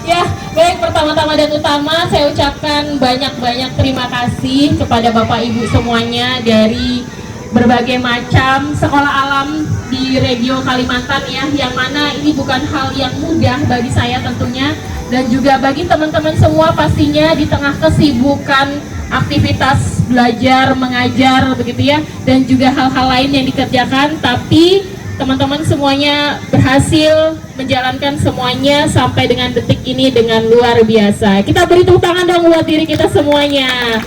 Ya, baik, pertama-tama dan utama saya ucapkan banyak-banyak terima kasih kepada Bapak Ibu semuanya dari berbagai macam sekolah alam di Regio Kalimantan ya, yang mana ini bukan hal yang mudah bagi saya tentunya, dan juga bagi teman-teman semua pastinya di tengah kesibukan aktivitas belajar, mengajar begitu ya, dan juga hal-hal lain yang dikerjakan, tapi teman-teman semuanya berhasil menjalankan semuanya sampai dengan detik ini dengan luar biasa. Kita beri tepuk tangan dong buat diri kita semuanya.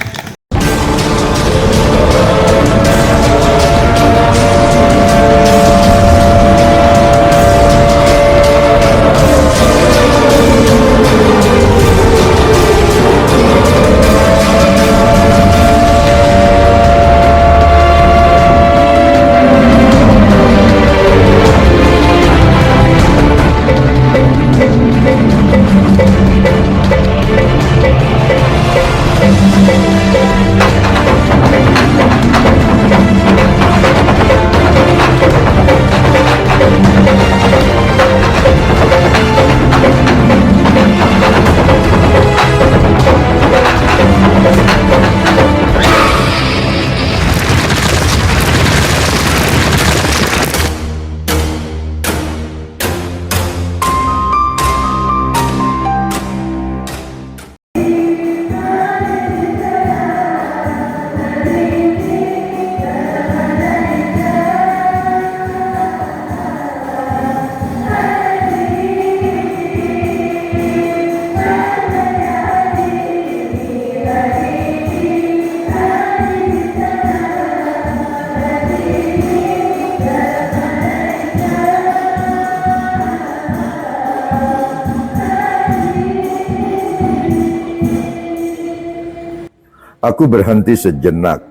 Aku berhenti sejenak.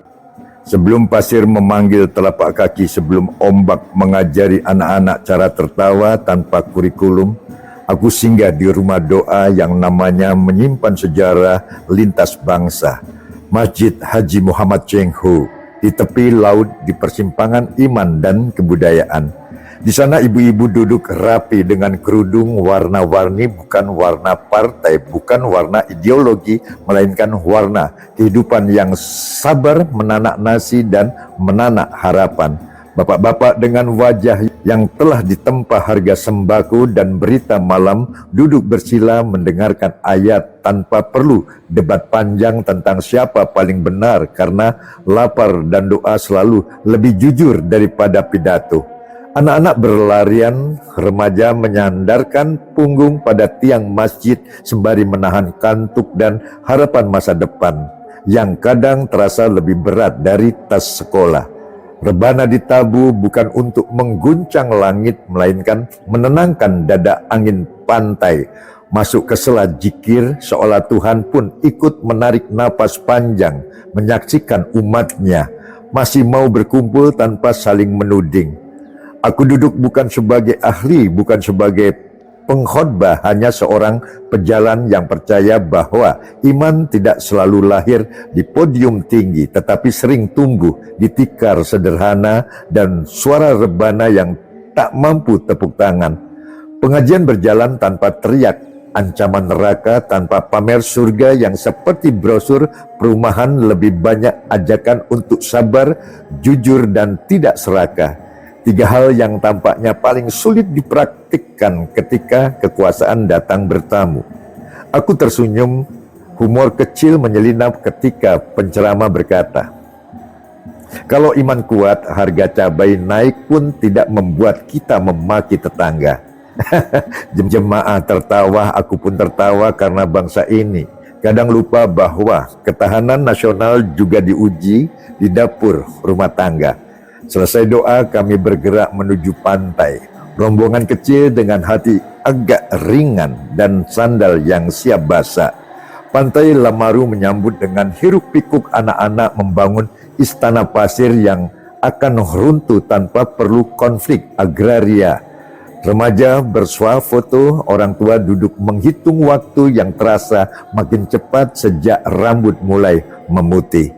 Sebelum pasir memanggil telapak kaki, sebelum ombak mengajari anak-anak cara tertawa tanpa kurikulum, aku singgah di rumah doa yang namanya menyimpan sejarah lintas bangsa. Masjid Haji Muhammad Cheng Ho, di tepi laut di persimpangan iman dan kebudayaan. Di sana ibu-ibu duduk rapi dengan kerudung warna-warni, bukan warna partai, bukan warna ideologi, melainkan warna kehidupan yang sabar menanak nasi dan menanak harapan. Bapak-bapak dengan wajah yang telah ditempa harga sembako dan berita malam duduk bersila mendengarkan ayat tanpa perlu debat panjang tentang siapa paling benar, karena lapar dan doa selalu lebih jujur daripada pidato. Anak-anak berlarian, remaja menyandarkan punggung pada tiang masjid sembari menahan kantuk dan harapan masa depan yang kadang terasa lebih berat dari tas sekolah. Rebana ditabuh bukan untuk mengguncang langit, melainkan menenangkan dada angin pantai. Masuk ke sela jikir, seolah Tuhan pun ikut menarik napas panjang, menyaksikan umatnya masih mau berkumpul tanpa saling menuding. Aku duduk bukan sebagai ahli, bukan sebagai pengkhotbah, hanya seorang pejalan yang percaya bahwa iman tidak selalu lahir di podium tinggi, tetapi sering tumbuh di tikar sederhana dan suara rebana yang tak mampu tepuk tangan. Pengajian berjalan tanpa teriak ancaman neraka, tanpa pamer surga yang seperti brosur perumahan, lebih banyak ajakan untuk sabar, jujur, dan tidak serakah. Tiga hal yang tampaknya paling sulit dipraktikkan ketika kekuasaan datang bertamu. Aku tersenyum, humor kecil menyelinap ketika penceramah berkata, "Kalau iman kuat, harga cabai naik pun tidak membuat kita memaki tetangga." Jemaah tertawa, aku pun tertawa karena bangsa ini kadang lupa bahwa ketahanan nasional juga diuji di dapur rumah tangga. Selesai doa, kami bergerak menuju pantai. Rombongan kecil dengan hati agak ringan dan sandal yang siap basah. Pantai Lamaru menyambut dengan hiruk pikuk anak-anak membangun istana pasir yang akan runtuh tanpa perlu konflik agraria. Remaja bersuah foto, orang tua duduk menghitung waktu yang terasa makin cepat sejak rambut mulai memutih.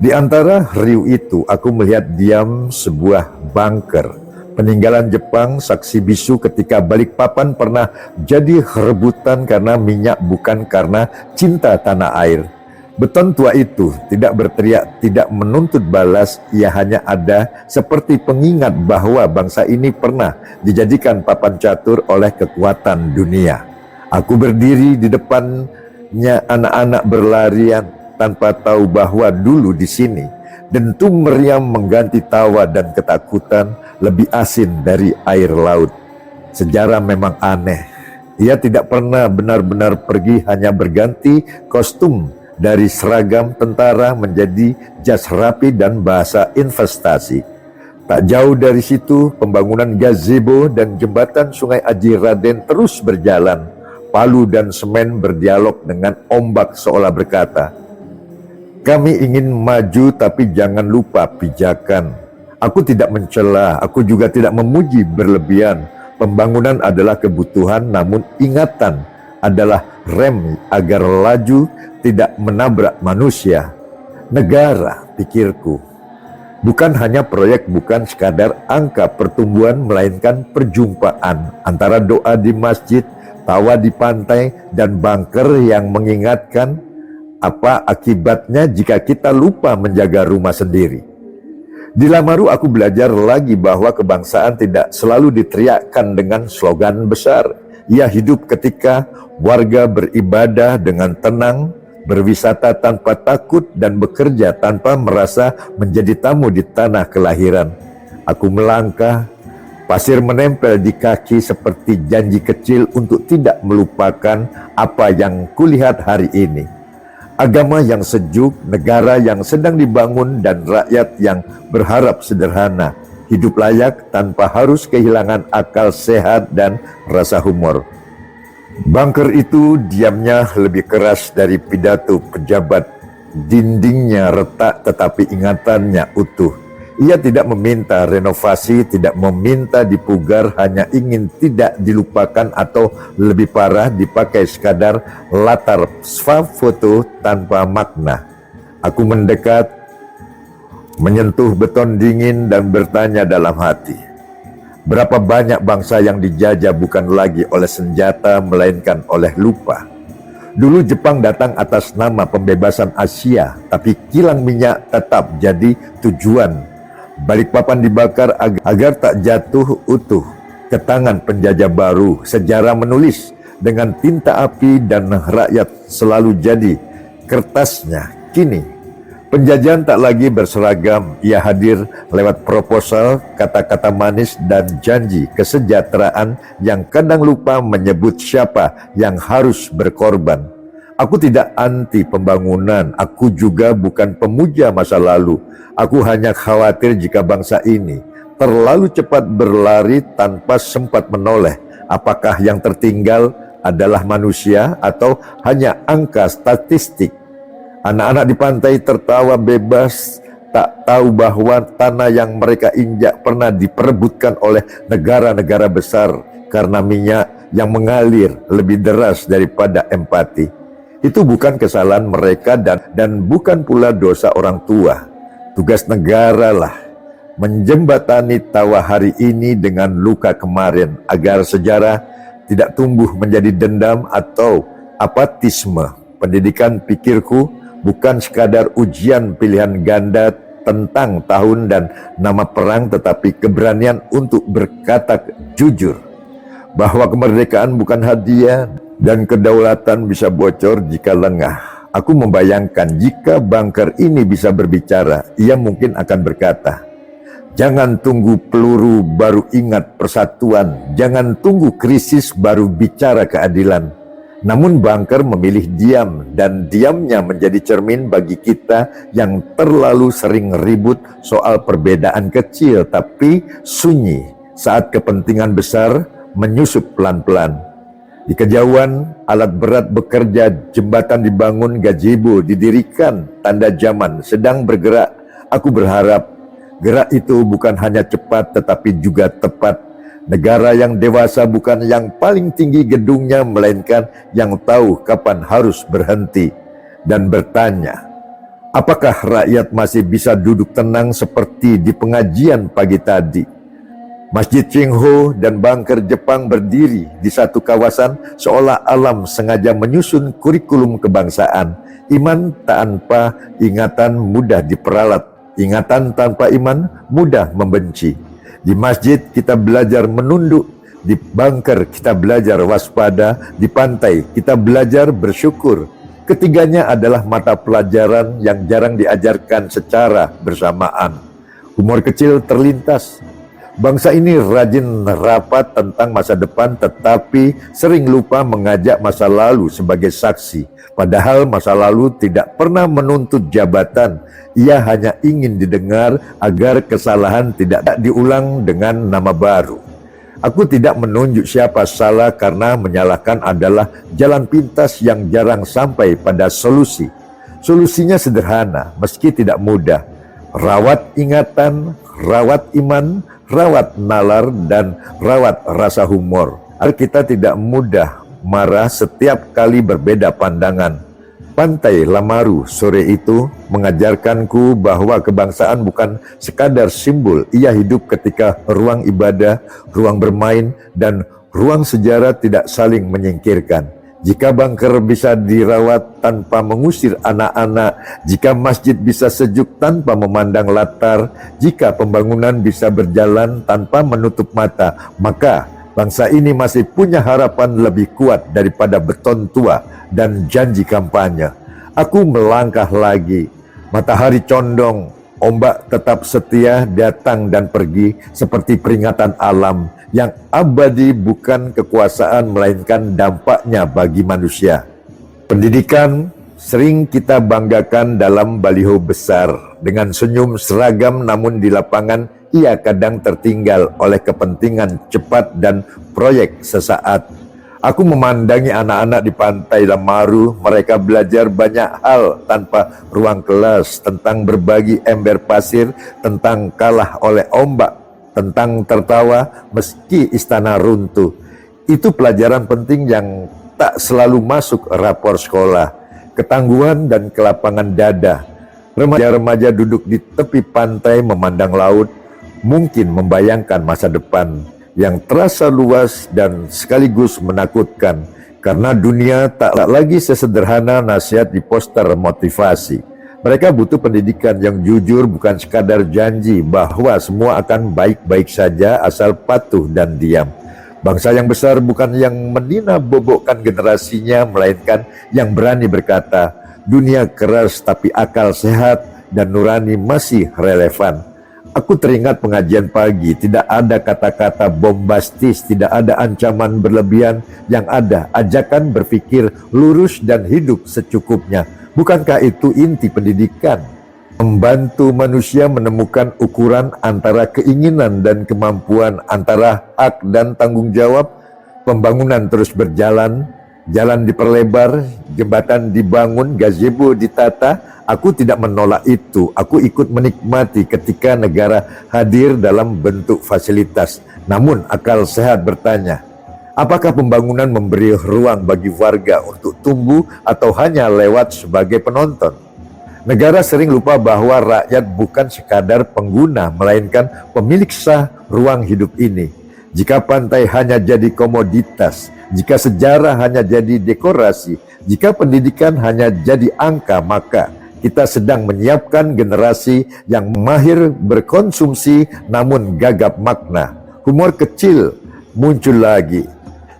Di antara riuh itu, aku melihat diam sebuah bunker. Peninggalan Jepang saksi bisu ketika Balikpapan pernah jadi rebutan karena minyak bukan karena cinta tanah air. Beton tua itu tidak berteriak, tidak menuntut balas, ia hanya ada seperti pengingat bahwa bangsa ini pernah dijadikan papan catur oleh kekuatan dunia. Aku berdiri di depannya, anak-anak berlarian tanpa tahu bahwa dulu di sini dentum meriam mengganti tawa dan ketakutan lebih asin dari air laut. Sejarah memang aneh. Ia tidak pernah benar-benar pergi, hanya berganti kostum dari seragam tentara menjadi jas rapi dan bahasa investasi. Tak jauh dari situ, pembangunan gazebo dan jembatan Sungai Aji Raden terus berjalan. Palu dan semen berdialog dengan ombak seolah berkata, kami ingin maju tapi jangan lupa pijakan. Aku tidak mencela, aku juga tidak memuji berlebihan. Pembangunan adalah kebutuhan, namun ingatan adalah rem agar laju tidak menabrak manusia. Negara, pikirku, bukan hanya proyek, bukan sekadar angka pertumbuhan, melainkan perjumpaan antara doa di masjid, tawa di pantai, dan bunker yang mengingatkan apa akibatnya jika kita lupa menjaga rumah sendiri. Di Lamaru aku belajar lagi bahwa kebangsaan tidak selalu diteriakkan dengan slogan besar. Ia hidup ketika warga beribadah dengan tenang, berwisata tanpa takut, dan bekerja tanpa merasa menjadi tamu di tanah kelahiran. Aku melangkah, pasir menempel di kaki seperti janji kecil untuk tidak melupakan apa yang kulihat hari ini. Agama yang sejuk, negara yang sedang dibangun, dan rakyat yang berharap sederhana, hidup layak tanpa harus kehilangan akal sehat dan rasa humor. Bunker itu diamnya lebih keras dari pidato pejabat. Dindingnya retak tetapi ingatannya utuh. Ia tidak meminta renovasi, tidak meminta dipugar, hanya ingin tidak dilupakan atau lebih parah dipakai sekadar latar swafoto tanpa makna. Aku mendekat, menyentuh beton dingin dan bertanya dalam hati, berapa banyak bangsa yang dijajah bukan lagi oleh senjata melainkan oleh lupa. Dulu Jepang datang atas nama pembebasan Asia, tapi kilang minyak tetap jadi tujuan. Balikpapan dibakar agar tak jatuh utuh ke tangan penjajah baru. Sejarah menulis dengan tinta api dan rakyat selalu jadi kertasnya. Kini penjajahan tak lagi berseragam, ia hadir lewat proposal, kata-kata manis, dan janji kesejahteraan yang kadang lupa menyebut siapa yang harus berkorban. Aku tidak anti pembangunan, aku juga bukan pemuja masa lalu. Aku hanya khawatir jika bangsa ini terlalu cepat berlari tanpa sempat menoleh. Apakah yang tertinggal adalah manusia atau hanya angka statistik? Anak-anak di pantai tertawa bebas, tak tahu bahwa tanah yang mereka injak pernah diperebutkan oleh negara-negara besar karena minyak yang mengalir lebih deras daripada empati. Itu bukan kesalahan mereka dan bukan pula dosa orang tua. Tugas negara lah menjembatani tawa hari ini dengan luka kemarin agar sejarah tidak tumbuh menjadi dendam atau apatisme. Pendidikan, pikirku, bukan sekadar ujian pilihan ganda tentang tahun dan nama perang, tetapi keberanian untuk berkata jujur bahwa kemerdekaan bukan hadiah dan kedaulatan bisa bocor jika lengah. Aku membayangkan jika bunker ini bisa berbicara, ia mungkin akan berkata, jangan tunggu peluru baru ingat persatuan, jangan tunggu krisis baru bicara keadilan. Namun bunker memilih diam, dan diamnya menjadi cermin bagi kita yang terlalu sering ribut soal perbedaan kecil tapi sunyi saat kepentingan besar menyusup pelan-pelan. Di kejauhan, alat berat bekerja, jembatan dibangun, gazebo didirikan, tanda zaman sedang bergerak. Aku berharap gerak itu bukan hanya cepat tetapi juga tepat. Negara yang dewasa bukan yang paling tinggi gedungnya, melainkan yang tahu kapan harus berhenti dan bertanya, apakah rakyat masih bisa duduk tenang seperti di pengajian pagi tadi? Masjid Qinghu dan bunker Jepang berdiri di satu kawasan seolah alam sengaja menyusun kurikulum kebangsaan. Iman tanpa ingatan mudah diperalat, ingatan tanpa iman mudah membenci. Di masjid kita belajar menunduk, di bunker kita belajar waspada, di pantai kita belajar bersyukur. Ketiganya adalah mata pelajaran yang jarang diajarkan secara bersamaan. Humor kecil terlintas. Bangsa ini rajin rapat tentang masa depan tetapi sering lupa mengajak masa lalu sebagai saksi. Padahal masa lalu tidak pernah menuntut jabatan. Ia hanya ingin didengar agar kesalahan tidak diulang dengan nama baru. Aku tidak menunjuk siapa salah karena menyalahkan adalah jalan pintas yang jarang sampai pada solusi. Solusinya sederhana meski tidak mudah. Rawat ingatan, rawat iman, rawat nalar, dan rawat rasa humor. Agar kita tidak mudah marah setiap kali berbeda pandangan. Pantai Lamaru sore itu mengajarkanku bahwa kebangsaan bukan sekadar simbol. Ia hidup ketika ruang ibadah, ruang bermain, dan ruang sejarah tidak saling menyingkirkan. Jika bunker bisa dirawat tanpa mengusir anak-anak, jika masjid bisa sejuk tanpa memandang latar, jika pembangunan bisa berjalan tanpa menutup mata, maka bangsa ini masih punya harapan lebih kuat daripada beton tua dan janji kampanye. Aku melangkah lagi, matahari condong, ombak tetap setia datang dan pergi seperti peringatan alam yang abadi, bukan kekuasaan melainkan dampaknya bagi manusia. Pendidikan sering kita banggakan dalam baliho besar dengan senyum seragam, namun di lapangan ia kadang tertinggal oleh kepentingan cepat dan proyek sesaat. Aku memandangi anak-anak di pantai Lamaru, mereka belajar banyak hal tanpa ruang kelas, tentang berbagi ember pasir, tentang kalah oleh ombak, tentang tertawa meski istana runtuh. Itu pelajaran penting yang tak selalu masuk rapor sekolah. Ketangguhan dan kelapangan dada. Remaja-remaja duduk di tepi pantai memandang laut, mungkin membayangkan masa depan yang terasa luas dan sekaligus menakutkan, karena dunia tak lagi sesederhana nasihat di poster motivasi. Mereka butuh pendidikan yang jujur, bukan sekadar janji bahwa semua akan baik-baik saja asal patuh dan diam. Bangsa yang besar bukan yang menina-bobokkan generasinya, melainkan yang berani berkata, dunia keras tapi akal sehat dan nurani masih relevan. Aku teringat pengajian pagi, tidak ada kata-kata bombastis, tidak ada ancaman berlebihan, yang ada ajakan berpikir lurus dan hidup secukupnya. Bukankah itu inti pendidikan? Membantu manusia menemukan ukuran antara keinginan dan kemampuan, antara hak dan tanggung jawab. Pembangunan terus berjalan, jalan diperlebar, jembatan dibangun, gazebo ditata. Aku tidak menolak itu, aku ikut menikmati ketika negara hadir dalam bentuk fasilitas. Namun akal sehat bertanya, apakah pembangunan memberi ruang bagi warga untuk tumbuh atau hanya lewat sebagai penonton? Negara sering lupa bahwa rakyat bukan sekadar pengguna, melainkan pemilik sah ruang hidup ini. Jika pantai hanya jadi komoditas, jika sejarah hanya jadi dekorasi, jika pendidikan hanya jadi angka, maka kita sedang menyiapkan generasi yang mahir berkonsumsi namun gagap makna. Humor kecil muncul lagi.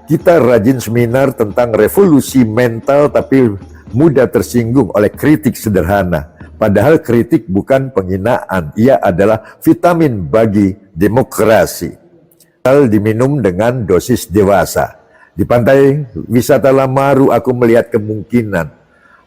Kita rajin seminar tentang revolusi mental tapi mudah tersinggung oleh kritik sederhana. Padahal kritik bukan penghinaan, ia adalah vitamin bagi demokrasi. Diminum dengan dosis dewasa. Di pantai wisata Lamaru aku melihat kemungkinan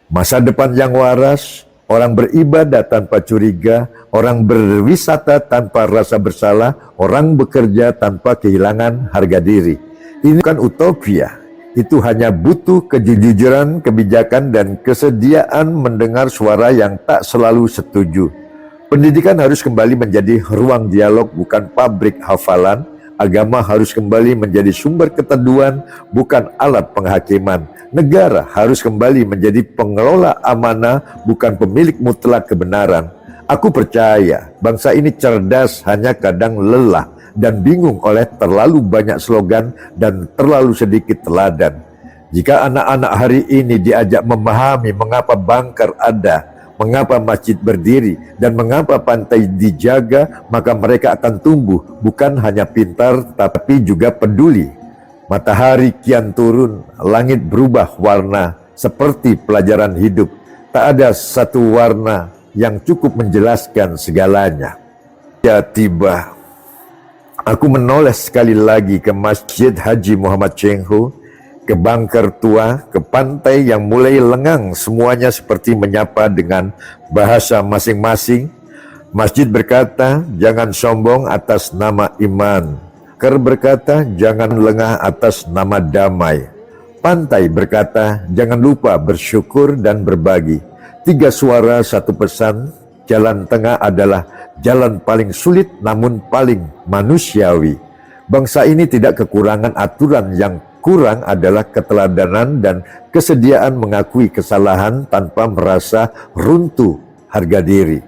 masa depan yang waras, orang beribadah tanpa curiga, orang berwisata tanpa rasa bersalah, orang bekerja tanpa kehilangan harga diri. Ini bukan utopia, itu hanya butuh kejujuran, kebijakan, dan kesediaan mendengar suara yang tak selalu setuju. Pendidikan harus kembali menjadi ruang dialog, bukan pabrik hafalan. Agama harus kembali menjadi sumber keteduhan, bukan alat penghakiman. Negara harus kembali menjadi pengelola amanah, bukan pemilik mutlak kebenaran. Aku percaya bangsa ini cerdas, hanya kadang lelah. dan bingung oleh terlalu banyak slogan dan terlalu sedikit teladan. Jika anak-anak hari ini diajak memahami mengapa bunker ada, mengapa masjid berdiri, dan mengapa pantai dijaga, maka mereka akan tumbuh bukan hanya pintar tapi juga peduli. Matahari kian turun, langit berubah warna seperti pelajaran hidup. Tak ada satu warna yang cukup menjelaskan segalanya. Ya tiba, aku menoleh sekali lagi ke Masjid Haji Muhammad Cheng Ho, ke bunker tua, ke pantai yang mulai lengang, semuanya seperti menyapa dengan bahasa masing-masing. Masjid berkata, jangan sombong atas nama iman. Ker berkata, jangan lengah atas nama damai. Pantai berkata, jangan lupa bersyukur dan berbagi. 3 suara, 1 pesan. Jalan tengah adalah jalan paling sulit namun paling manusiawi. Bangsa ini tidak kekurangan aturan, yang kurang adalah keteladanan dan kesediaan mengakui kesalahan tanpa merasa runtuh harga diri.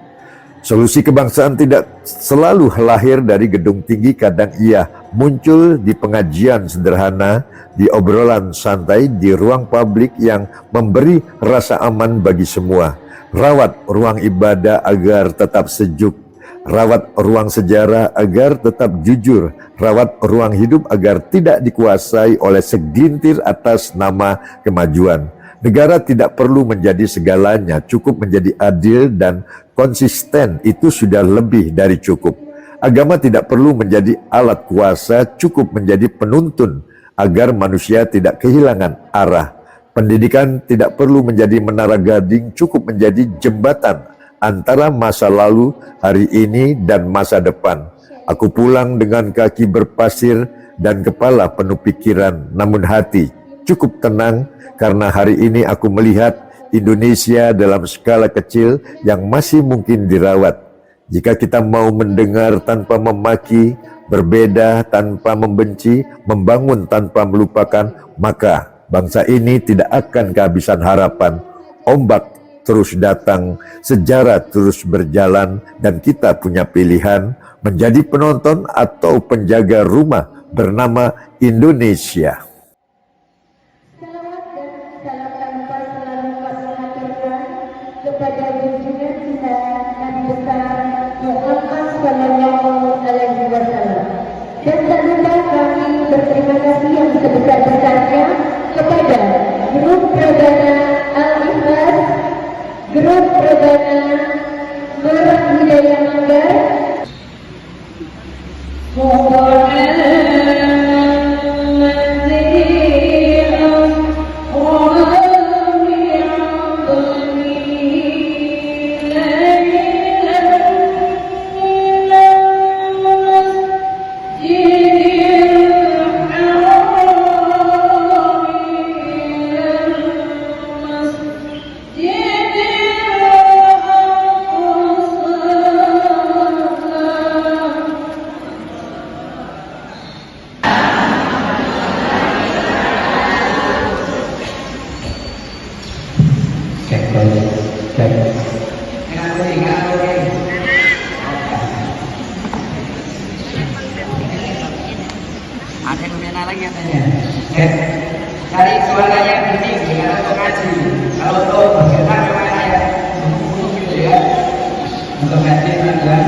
Solusi kebangsaan tidak selalu lahir dari gedung tinggi, kadang ia muncul di pengajian sederhana, di obrolan santai, di ruang publik yang memberi rasa aman bagi semua. Rawat ruang ibadah agar tetap sejuk, rawat ruang sejarah agar tetap jujur, rawat ruang hidup agar tidak dikuasai oleh segelintir atas nama kemajuan. Negara tidak perlu menjadi segalanya, cukup menjadi adil dan konsisten, itu sudah lebih dari cukup. Agama tidak perlu menjadi alat kuasa, cukup menjadi penuntun agar manusia tidak kehilangan arah. Pendidikan tidak perlu menjadi menara gading, cukup menjadi jembatan antara masa lalu, hari ini, dan masa depan. Aku pulang dengan kaki berpasir dan kepala penuh pikiran, namun hati cukup tenang karena hari ini aku melihat Indonesia dalam skala kecil yang masih mungkin dirawat. Jika kita mau mendengar tanpa memaki, berbeda tanpa membenci, membangun tanpa melupakan, maka bangsa ini tidak akan kehabisan harapan. Ombak terus datang, sejarah terus berjalan, dan kita punya pilihan menjadi penonton atau penjaga rumah bernama Indonesia. Salawat dan salam tanpa selalu mengaturkan kepada junjungan kita Nabi besar Muhammad Sallallahu Alaihi Wasallam. Dan tak lupa kami berterima kasih yang sebesar-besarnya kepada grup Perdana Al-Ikhlas, grup Perdana Nur Hidayah Manggar, ada yang berbeda lagi katanya. Cari suara yang tinggi karena untuk ngaji. Kalau untuk bergerak memang saya gitu ya. Untuk ngaji adalah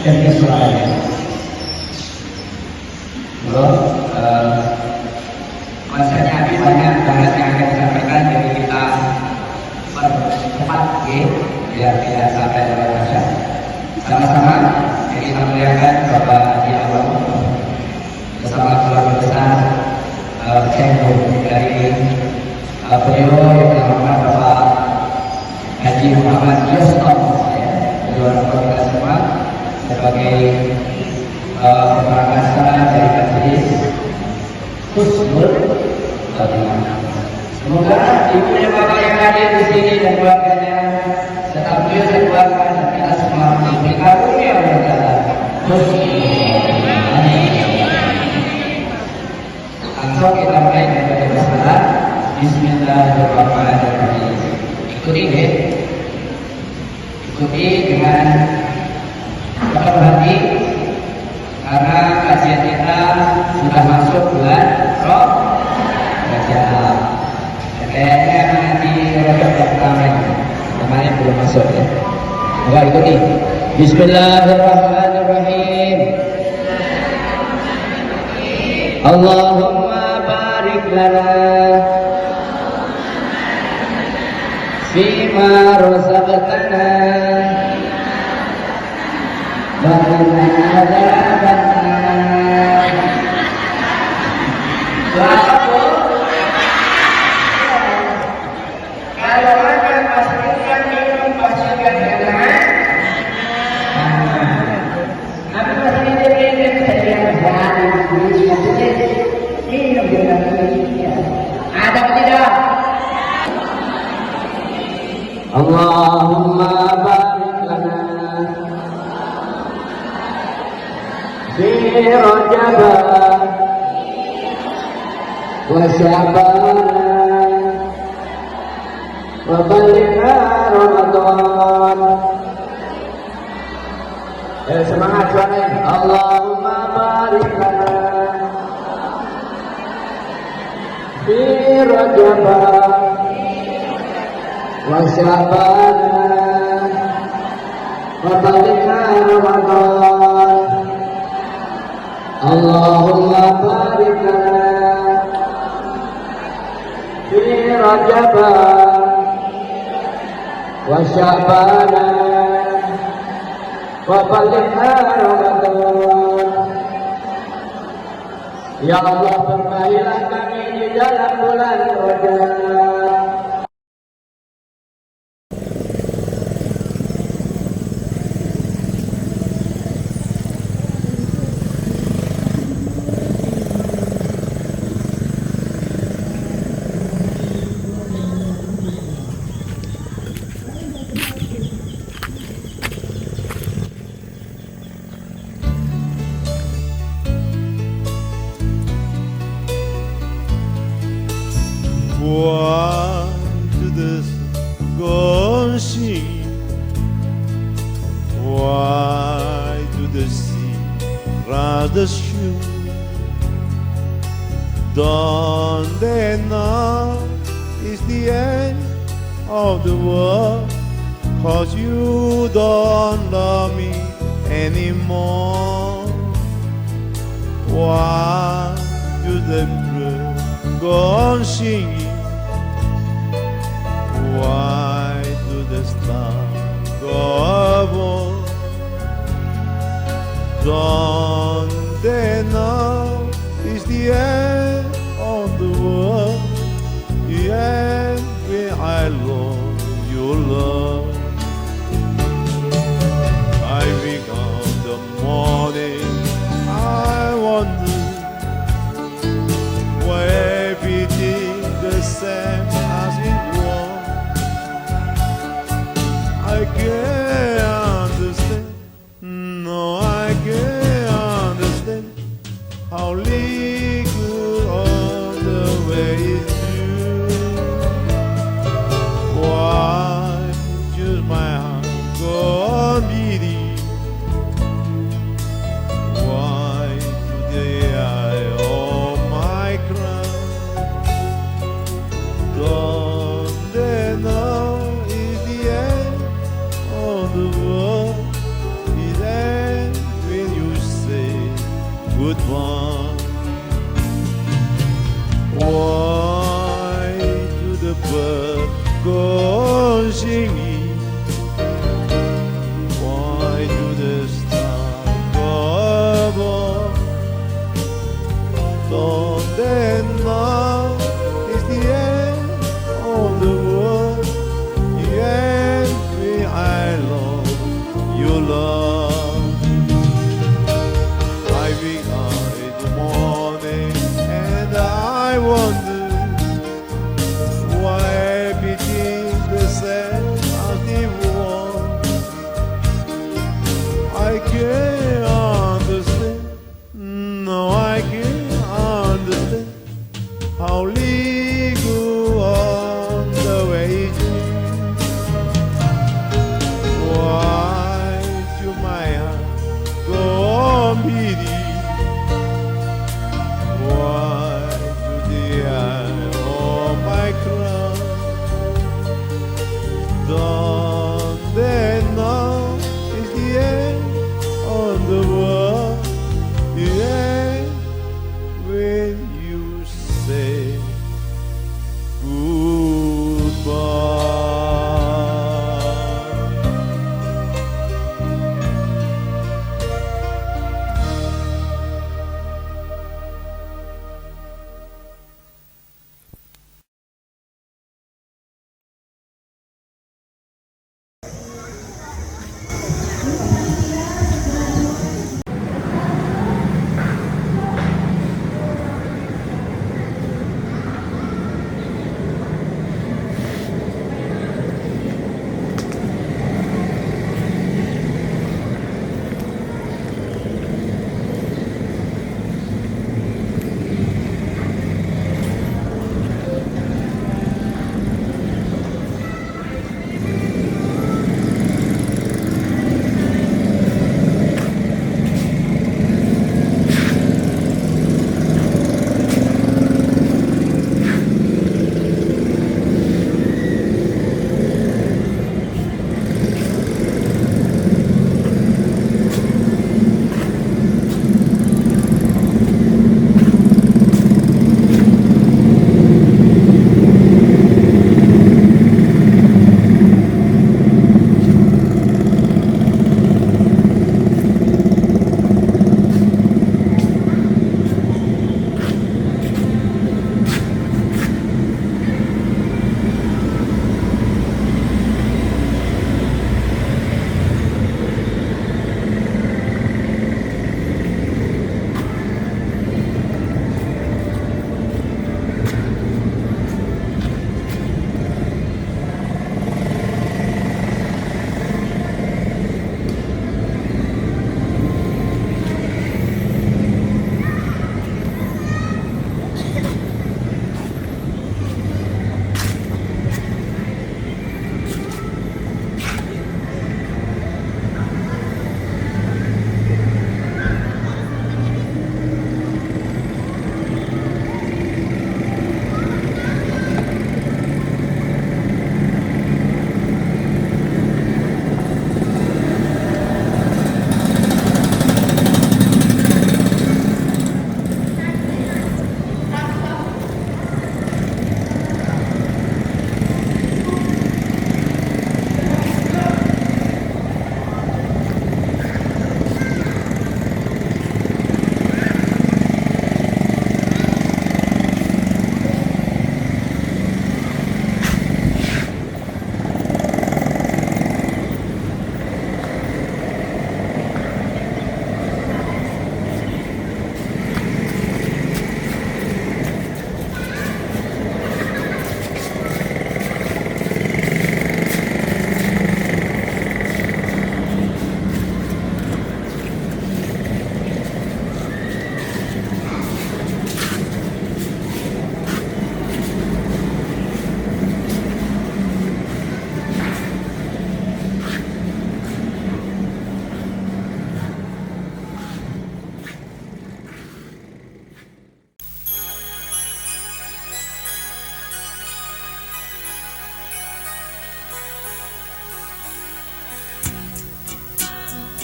jadi suaranya. Belum konsepnya habis banyak banget yang akan disampaikan, jadi kita percepat biar tidak sampai dalam masa. Sama-sama kita melihatkan Bapak Haji Awang bersama keluarga besar Cengho dari beliau yang terhormat Bapak Haji Muhammad Yusuf, beliau kita semua sebagai pemerintah dari majelis Husnul Khotimah. Semoga ibunya Bapak yang hadir di sini dan keluarganya serta beliau dan keluarga dan kita semua diberi karunia oleh Allah Husnul Khotimah. Langsung kita mulai dengan bismillah. Bismillahirrahmanirrahim. Ikuti deh. Ikuti dengan penuh hati karena kajian kita sudah masuk bulan Rajab. Kayaknya nanti Rajab pertama ini kemarin belum masuk ya. Enggak ikuti. Bismillahirrahmanirrahim. Allahumma barik lana fima razaqtana wa qina adzabannar. Kalau makan pastikan minum pastikan jangan. Tapi masih ini saja minum dengan ada tidak? Allahumma barik lana fi Rajab wa Sya'ban wa balighna Ramadan. Semangat suaranya. Allahumma barik lana fi Rajab wa Sya'ban wa balighna Ramadan. Allahumma barik lana fi Rajab wa Sya'ban wa balighna Ramadan. Ya Allah, berkahilah kami di dalam bulan Rajab. Why do this go sing? Why do the sea rather shoot? Don't they know it's the end of the world? 'Cause you don't love me anymore. Why do the birds go on singing? Why do the stars go above? Don't they know it's the end of the world? The end where I love your love. I wake up in the morning, I wonder why everything the same as it was. I can't understand, no, I can't understand how little all the way is due. Why does my heart go on beating? Why today I owe my crown? Don't they know it's the end of the world? It ends when you say goodbye. Why do the birds go on singing? Why do the stars go above? Don't they know it's the end of the world? The end where I love your love. I wake up in the morning and I wonder why everything's the same as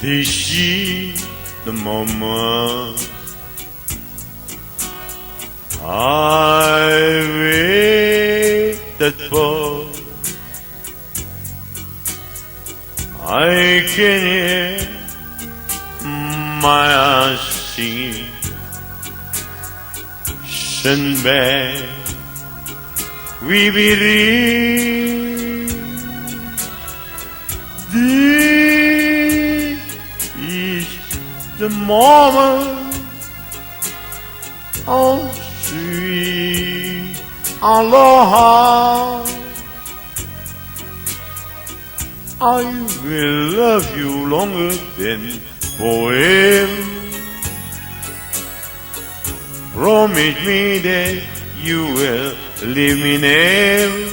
This is the moment I waited for. I can hear my heart singing. Send back, we believe. This is the moment of sweet aloha. I will love you longer than forever. Promise me that you will leave me never.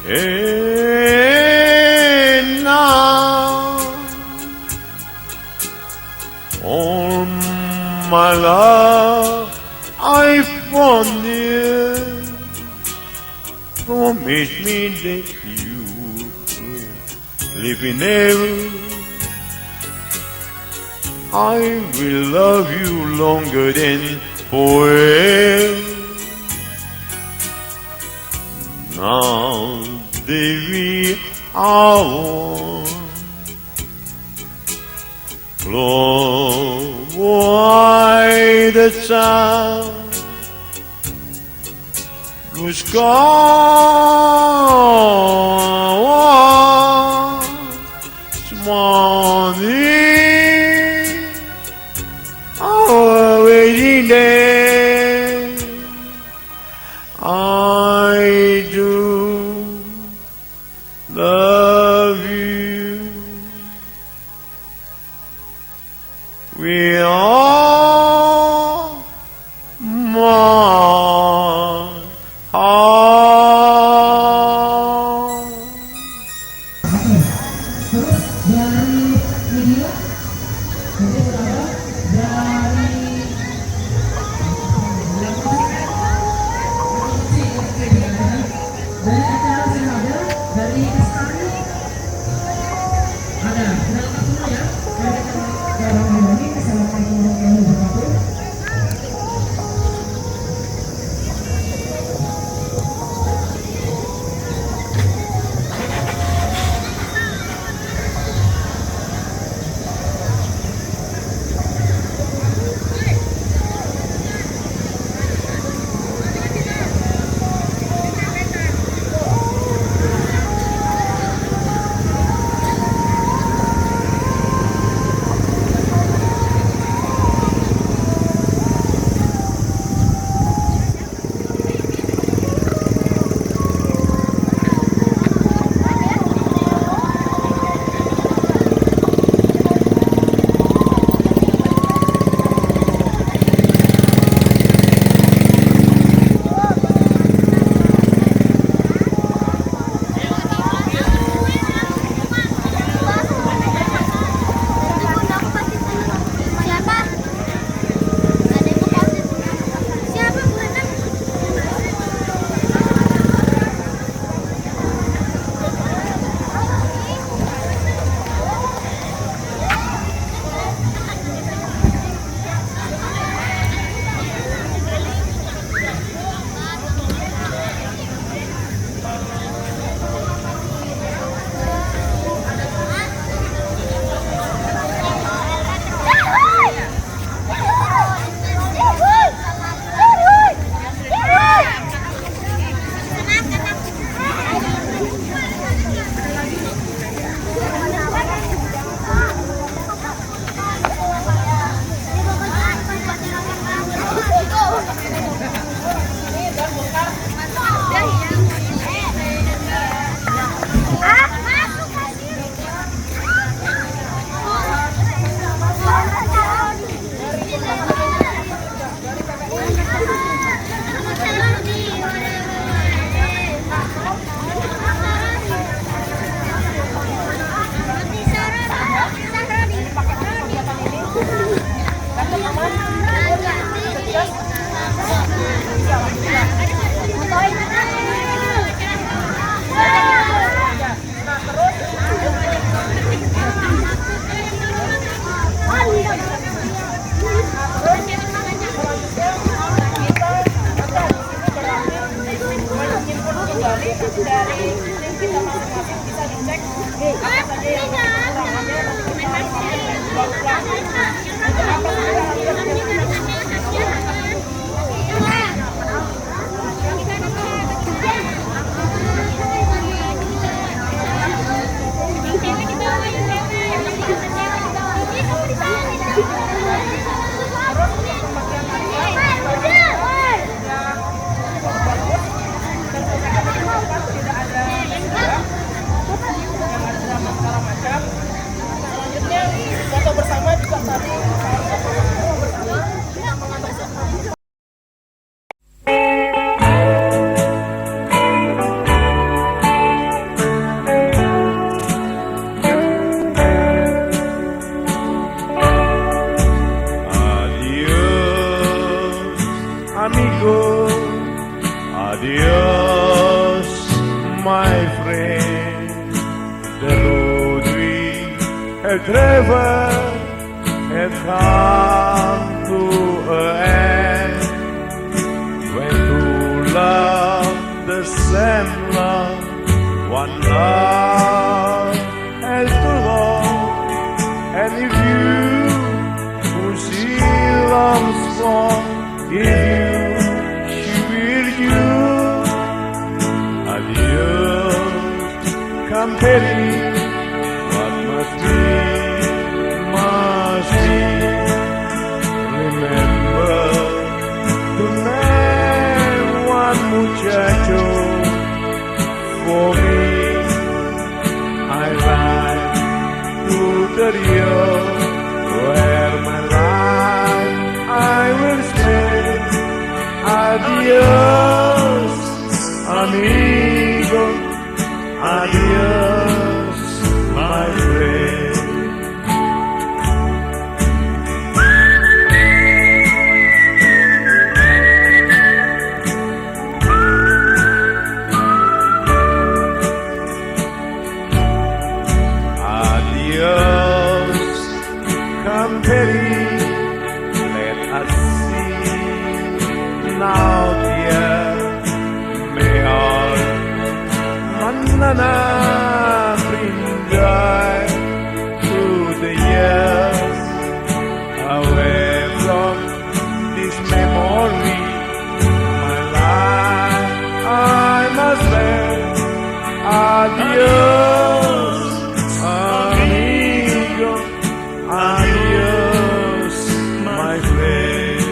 And now, all my love I found you. Promise me that you will live in heaven. I will love you longer than forever. Now that we are one, close wide the sun. Blue sky, morning, our waiting day. I do love you. We are my heart. Terus dari media, jadi berapa? Dari link dari tim kita masing-masing bisa dicek apa saja yang kekurangannya, nanti kita akan buat untuk apa saja foto bersama juga tadi Adiós, amigo. Adiós, my friend. The road we have traveled has come to an end. When true love, the same love, one love has to love. And if you who see love's fall, if you, she will you. Adios, company, what must be, must be. Remember to name one muchacho for me. I ride to the Rio, where my life I will spend. Adios, amigo. Adios, my friend. Adios, company. Let us see now, dear. May all manana bring joy to the years away from this memory. My life I must live. Adios, amigo. Adios, my friend.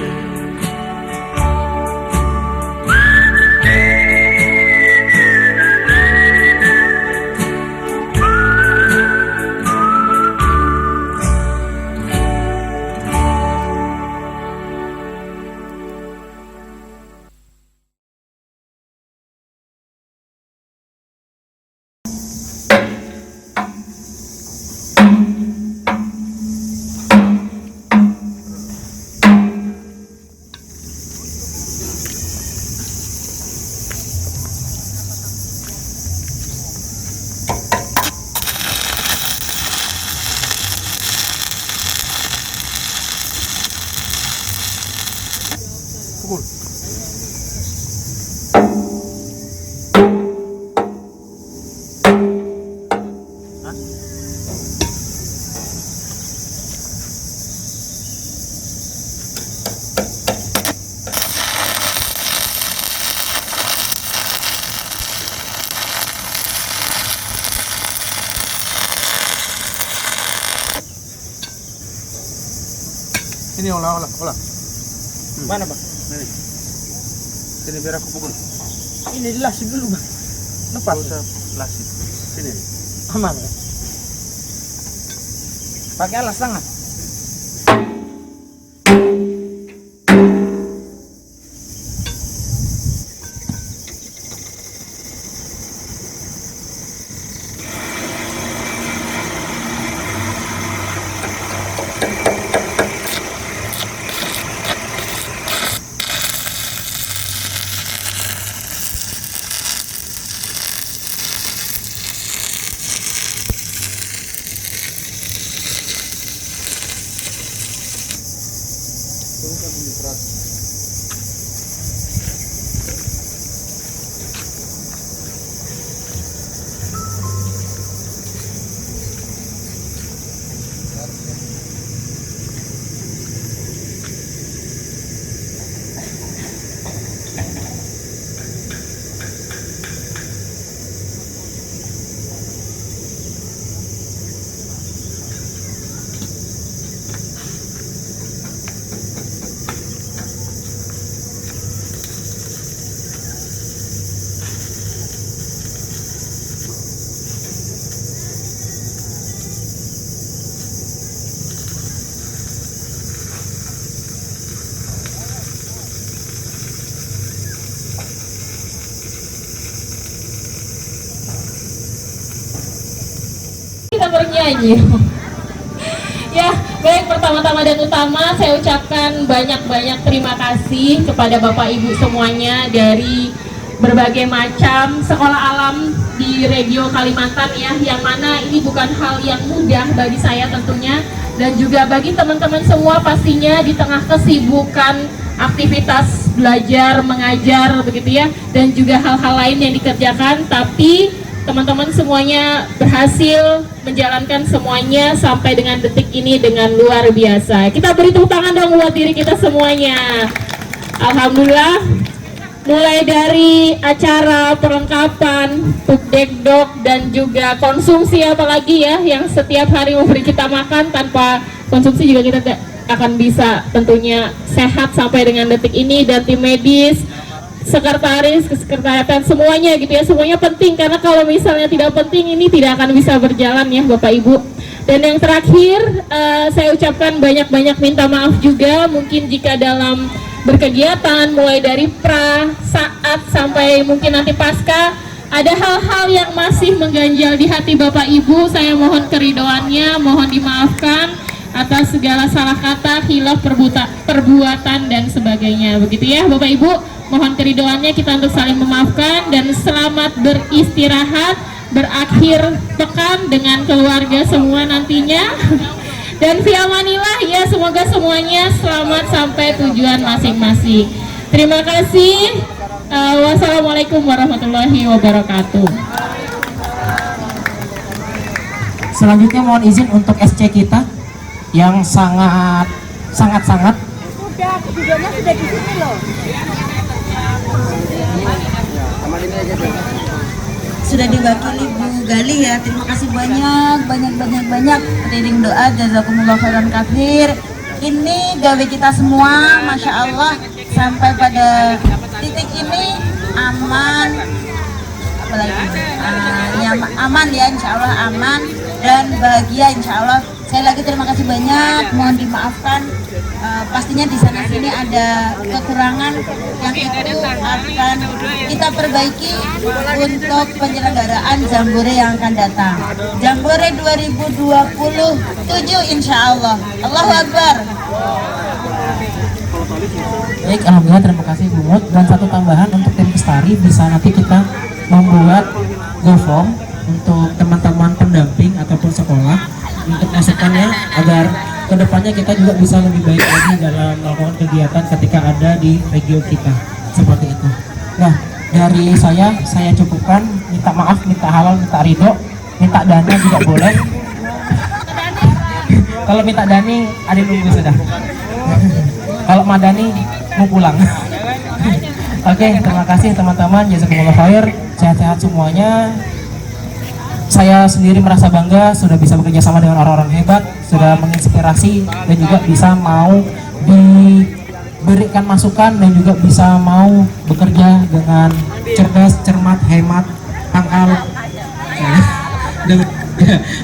Ini olah. Mana bang? Ini. Sini biar aku pukul. Ini dilasi dulu bang. Lepas. Usah lasi. Sini. Aman ya. Pakai alas tangan. nyanyi. Ya, baik, pertama-tama dan utama saya ucapkan banyak-banyak terima kasih kepada Bapak Ibu semuanya dari berbagai macam sekolah alam di Regio Kalimantan ya, yang mana ini bukan hal yang mudah bagi saya tentunya, dan juga bagi teman-teman semua pastinya di tengah kesibukan aktivitas belajar, mengajar begitu ya, dan juga hal-hal lain yang dikerjakan, tapi teman-teman semuanya berhasil menjalankan semuanya sampai dengan detik ini dengan luar biasa. Kita beri tepuk tangan dong buat diri kita semuanya. Alhamdulillah, mulai dari acara perlengkapan, pupdekdok, dan juga konsumsi apalagi ya, yang setiap hari memberi kita makan, tanpa konsumsi juga kita tidak akan bisa tentunya sehat sampai dengan detik ini, dan tim medis, sekretaris, kesekretariatan, semuanya gitu ya, semuanya penting, karena kalau misalnya tidak penting ini tidak akan bisa berjalan ya Bapak Ibu. Dan yang terakhir, saya ucapkan banyak-banyak minta maaf juga, mungkin jika dalam berkegiatan mulai dari pra, saat, sampai mungkin nanti pasca, ada hal-hal yang masih mengganjal di hati Bapak Ibu, saya mohon keridoannya, mohon dimaafkan atas segala salah kata, khilaf, perbuatan, dan sebagainya begitu ya Bapak Ibu. Mohon keridoannya kita untuk saling memaafkan, dan selamat beristirahat, berakhir pekan dengan keluarga semua nantinya. Dan via Manila ya, semoga semuanya selamat sampai tujuan masing-masing. Terima kasih. Wassalamualaikum warahmatullahi wabarakatuh. Selanjutnya mohon izin untuk SC kita yang sangat Udah, videonya sudah di sini loh. Sudah diwakili Bu Gali ya, terima kasih banyak teriring doa, jazakumullah khairan katsir. Ini gawe kita semua, masya Allah, sampai pada titik ini aman, apalagi aman ya, insya Allah aman dan bahagia insya Allah. Saya lagi terima kasih banyak, mohon dimaafkan. Pastinya di sana sini ada kekurangan yang itu akan kita perbaiki untuk penyelenggaraan Jambore yang akan datang. Jambore 2027 insya Allah. Allahu Akbar. baik. Alhamdulillah, terima kasih Bu Mut. Dan satu tambahan untuk tim Bestari, bisa nanti kita membuat GoForm untuk teman-teman pendamping ataupun sekolah untuk masukannya, agar kedepannya kita juga bisa lebih baik lagi dalam melakukan kegiatan ketika ada di regio kita, seperti itu. Nah, dari saya cukupkan. Minta maaf, minta halal, minta ridho, minta dana juga boleh. Kalau minta dani ada nunggu sudah. Kalau madani mau pulang. Oke, terima kasih teman-teman, jazakumullah khair, sehat-sehat semuanya. Saya sendiri merasa bangga sudah bisa bekerja sama dengan orang-orang hebat, sudah menginspirasi dan juga bisa mau diberikan masukan dan juga bisa mau bekerja dengan cerdas, cermat, hemat, tangkal.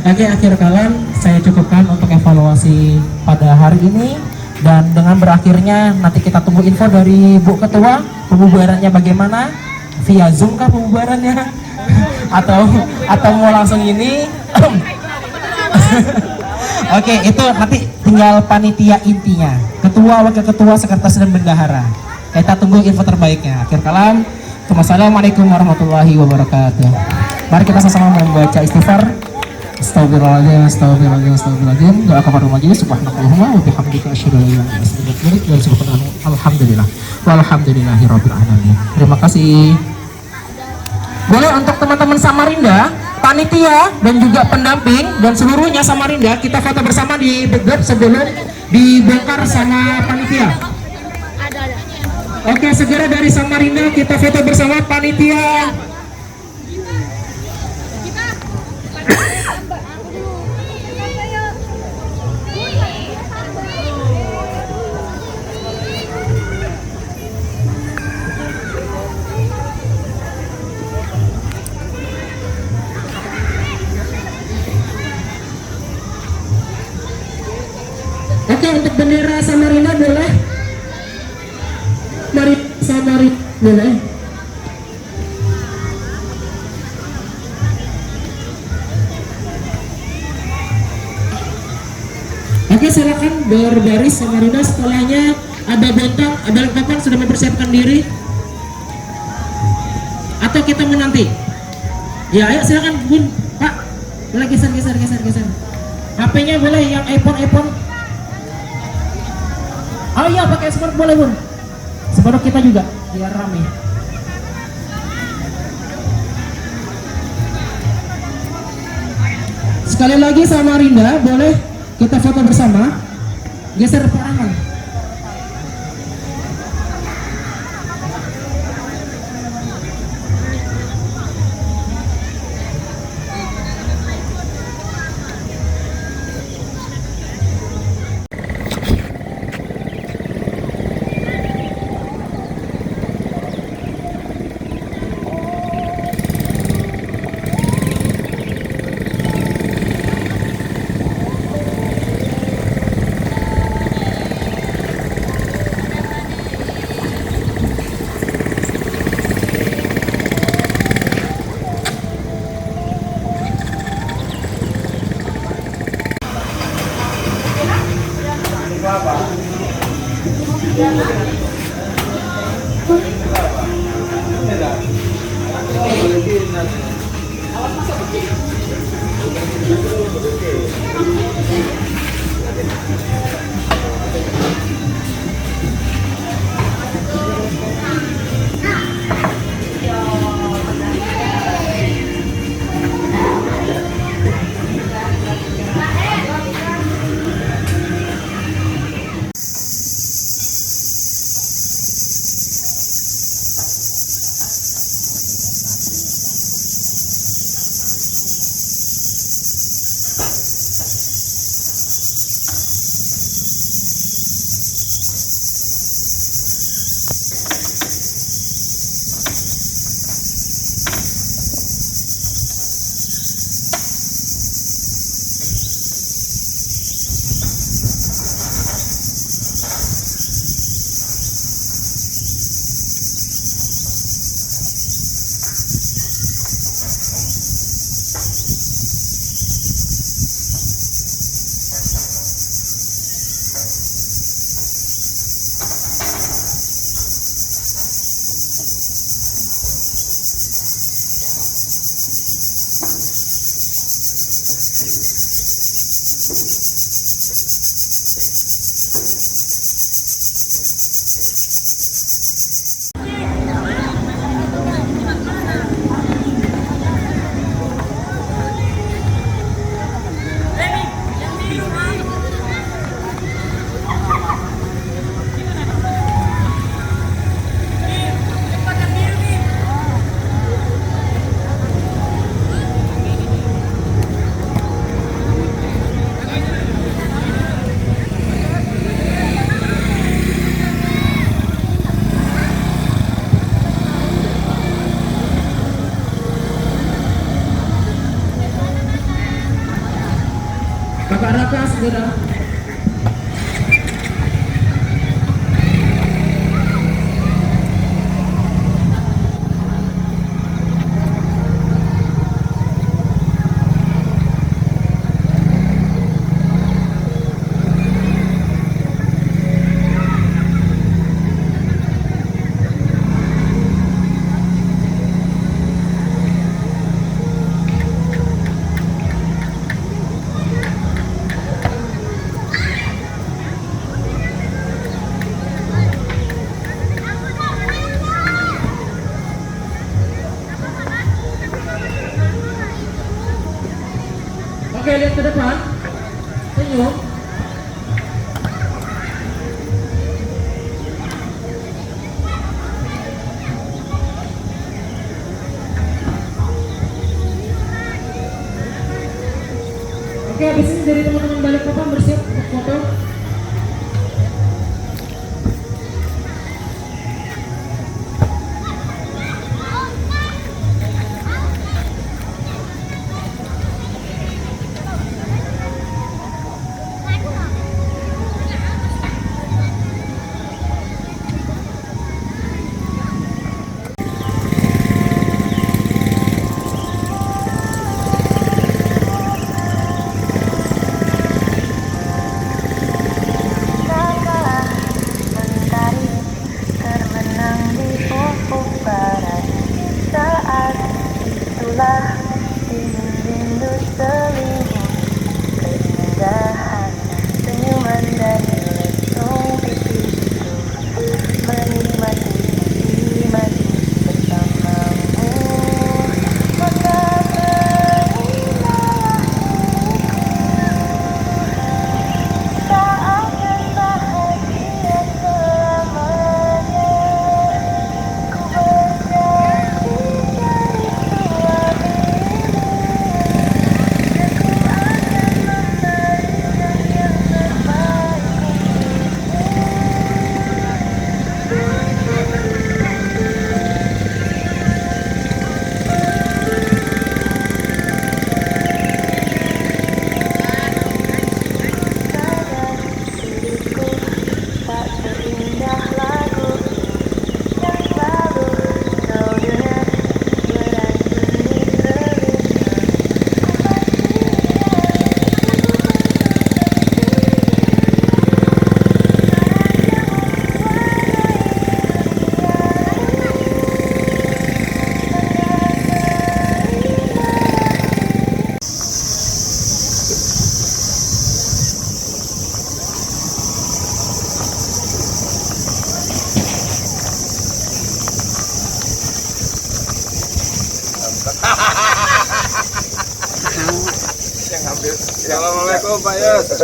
Oke, akhir kalam saya cukupkan untuk evaluasi pada hari ini, dan dengan berakhirnya nanti kita tunggu info dari Bu Ketua, pembubarannya bagaimana, via Zoom kah pembubarannya? atau mau langsung ini. Oke, itu nanti tinggal panitia intinya, ketua, wakil ketua, sekretaris, dan bendahara. Kita tunggu info terbaiknya. Akhir kalam, wassalamualaikum warahmatullahi wabarakatuh. Mari kita sama-sama membaca istighfar. Astagfirullahaladzim, astagfirullahaladzim, astagfirullahaladzim. Doa kepada majelis, subhanakallahumma wa bihamdika asyhadu an la ilaha illa anta astaghfiruka wa atubu ilaik. Alhamdulillah walhamdulillahirabbil alamin. Terima kasih. Boleh untuk teman-teman Samarinda, panitia dan juga pendamping dan seluruhnya Samarinda, kita foto bersama di backdrop sebelum dibongkar sama panitia. Oke, segera dari Samarinda kita foto bersama panitia. Oke, untuk bendera Samarinda boleh? Mari Samarinda boleh? Oke, silakan berbaris sama Rina. Setelahnya ada Bontang, ada Papan sudah mempersiapkan diri. Atau kita menanti? Ya, ayo silakan Bun, Pak. Boleh geser. HP-nya boleh yang iPhone. Oh iya, pakai smart boleh Bun. Separuh kita juga, biar rame. Sekali lagi sama Rinda, boleh kita foto bersama. Geser perangan. Kakak Raka segera. Oke, lihat ke depan. Senyum. Oke, habis ini dari teman-teman balik papan bersiap untuk foto. Biarlah rindu selimut keindahan senyuman dari lesung pipiku, menikmati mati bersamamu. Maka terindah tak akan bahagia selamanya. Ku berjanji dari tua dirimu, dan ku akan memberikan yang terbaik untukmu. Tak seindah lagu yang selalu kau dengar beracuni Assalamualaikum Pak Yus.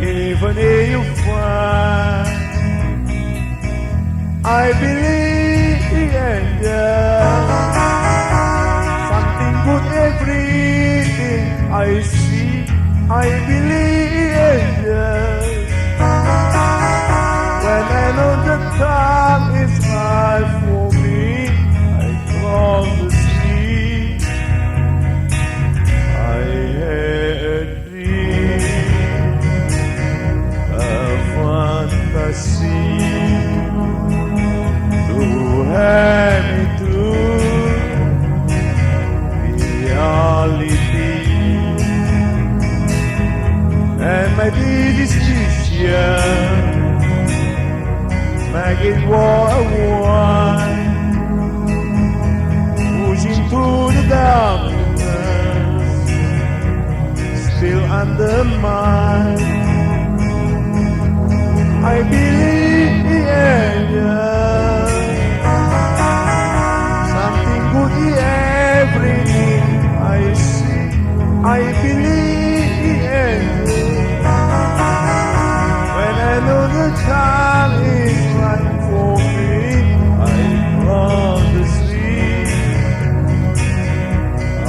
Even if you find, I believe the angels. Something good everything I see. I believe the angels. When I know the time is right for me, I cross the sea. I had a dream, a fantasy, to have me to reality. made the decision, make it war a one, pushing through the darkness, still undermined. I believe in something good in everything I see. I believe in when I know the time is right for me. I cross the street. I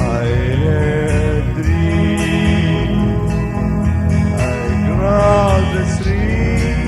had dream. I cross the street.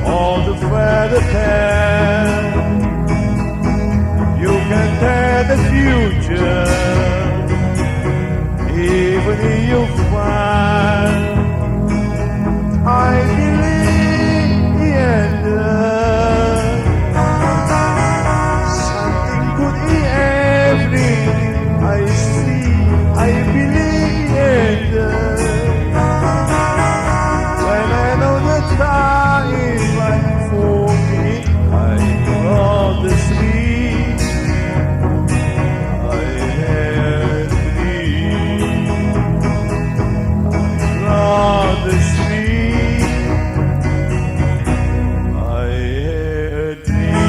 All the feather can, you can tell the future, even if you find. I believe in something good in everything I see. I believe in time is right for me. I cross the street. I had dream. I cross the street. I had dream.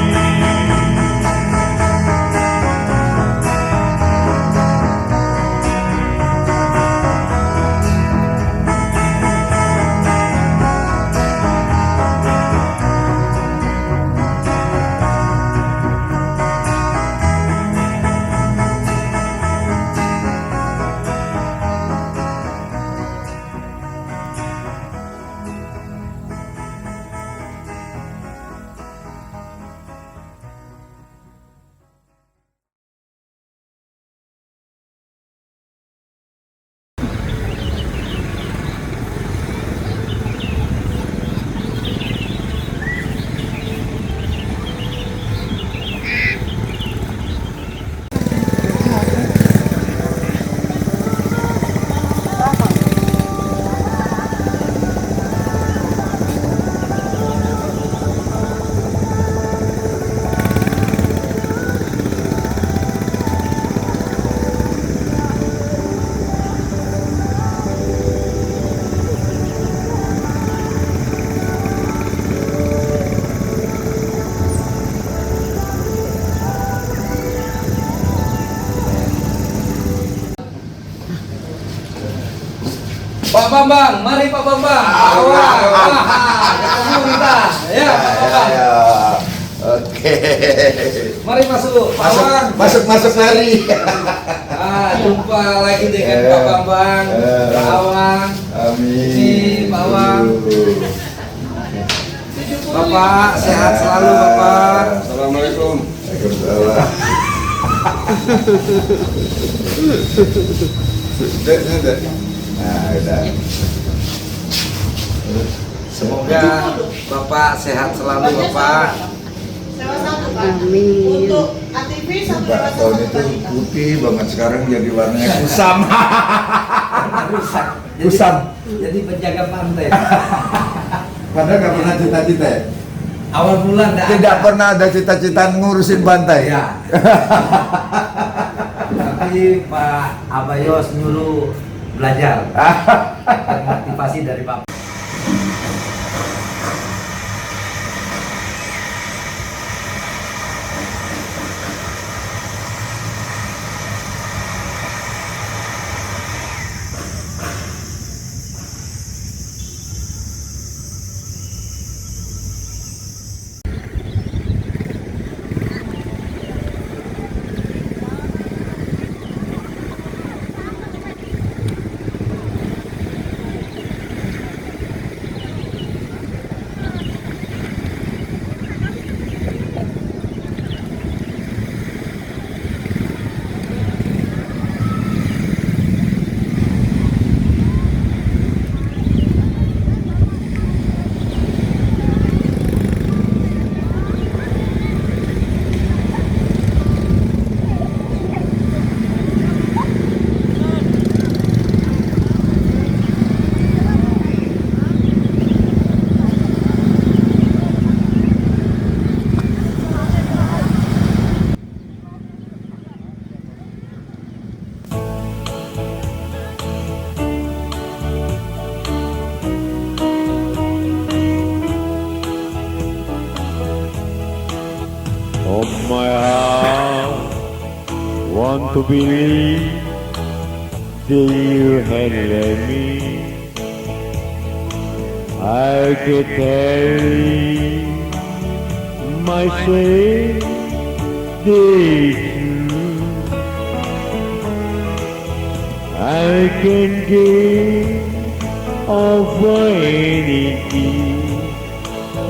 Pak Bambang, mari Pak Bambang. Ketemu kita. Ya, Pak Bambang. Oke. Mari masuk, Pak Bambang. Masuk mari. Jumpa lagi dengan Pak Bambang, Pak Awang. Amin. Ini Pak Awang. Bapak sehat selalu, Bapak. Assalamualaikum. Waalaikumsalam. Nah, udah. Semoga Bapak sehat selalu, Bapak. Amin. Pak tahun itu putih banget, sekarang jadi warnanya kusam. Kusam. Jadi penjaga pantai. Padahal nggak pernah cita-cita ya? Awal bulan Tidak pernah ada cita-cita ngurusin pantai. Ya. Tapi Pak Abayos nyuruh belajar. Motivasi dari Pak. want to believe that you had let me. I could tell myself this true. I can give over anything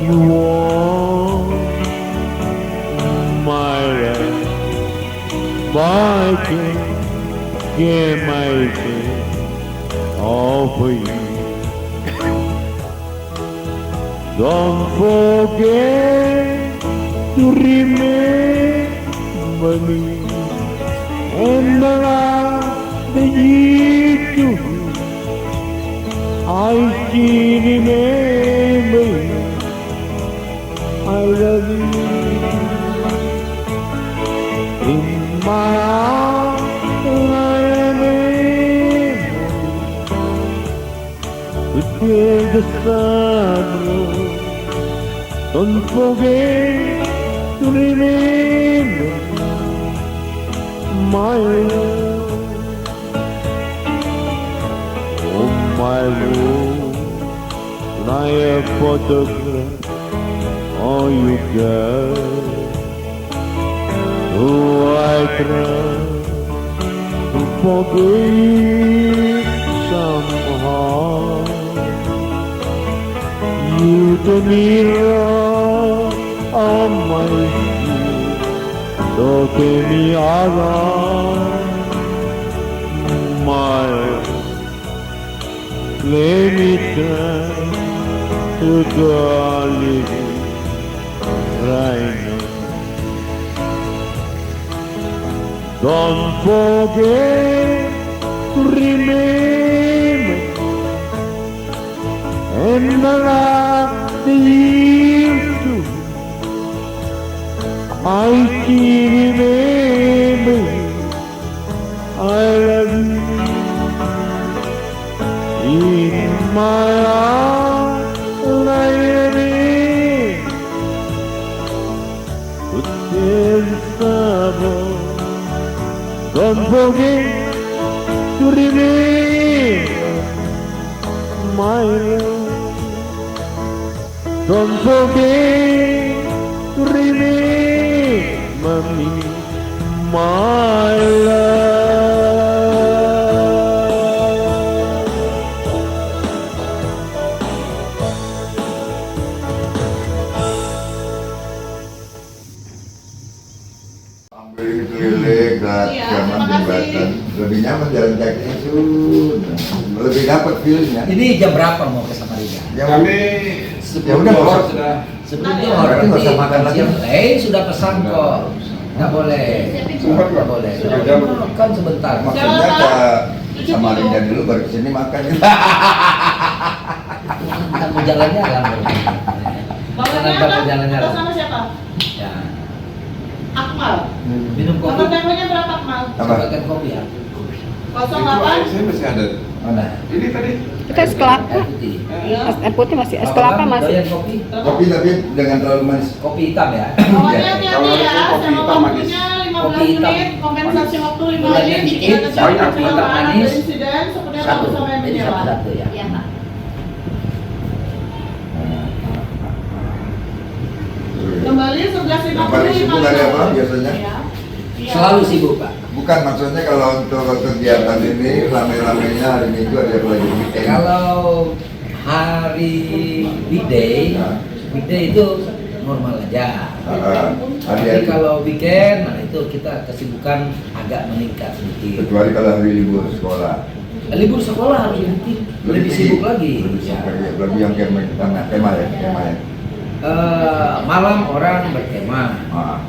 you want, my love. But I can get myself all for you. Don't forget to remember me and the love that you do. I still remember you. I love you. In my heart, I am able to tell the sun. Don't forget to remember my love. Oh my Lord, when I have photographed all you got, oh I try to forget somehow. You the mirror of my soul, so tell me around my let me turn to the living right now. Don't forget to remember and the love that you do. I still remember you. I love you. In my heart, I am in. But there's trouble. Don't forget to remember my love. Don't forget to remember me, my love. Ambil keliling dan Iya, zaman terima kasih. jembatan lebih nyaman jalan kakinya sudah lebih dapat feelnya. Ini jam berapa mau ke Samarinda? Ya, Sebelum ya udah nggak usah. sudah. Sebelum Nah, zuhur, berarti nggak usah makan lagi. Sudah pesan kok. Nggak boleh. Sempat Nggak boleh. Sudah jam. Makan sebentar. Maksudnya ke Samarinda dulu baru kesini makan. Kita mau jalan-jalan. Bawanya Kita mau apa? jalan-jalan. Atau sama siapa? Ya. Akmal. Minum Nomor kopi. teleponnya berapa Akmal? Apa? Sebagian kopi ya. 08. Saya masih ada. Mana? Ini tadi. Itu es kelapa. Air putih. Es putih masih, es kelapa masih. Doyan kopi. Kopi tapi dengan terlalu manis. Kopi hitam ya. Bawanya Iya. hati-hati Kalau ya. itu kopi Sama hitam manis. waktunya 15 Kopi hitam. menit. Kompensasi waktu 5 Gulanya menit. dikit, Jika terjadi banyak, kopi hitam kecelakaan atau manis. insiden, sepenuhnya Satu. kamu sama yang Jadi menyewa. satu ya. Iya, Pak. Kembali 11.50 Yang paling sibuk hari apa biasanya? Iya. Iya. Selalu sibuk Pak. Bukan maksudnya kalau untuk kegiatan ini rame-ramenya hari Minggu ada apa lagi? Kalau hari weekday, weekday itu normal aja. Tapi Hari-hari kalau weekend, nah itu kita kesibukan agak meningkat sedikit. kecuali kalau hari libur sekolah. Libur sekolah harus lebih sibuk lagi. Lebih Ya. sibuk lagi. Lebih yang tema ya, tema ya. Malam orang berkemah, Ah,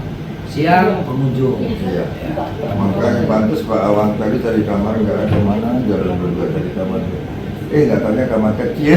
siang pengunjung. iya. Ya. Makanya pantas Pak Awang tadi dari kamar nggak ada mana, jalan berdua dari kamar. Nggak tanya kamar kecil.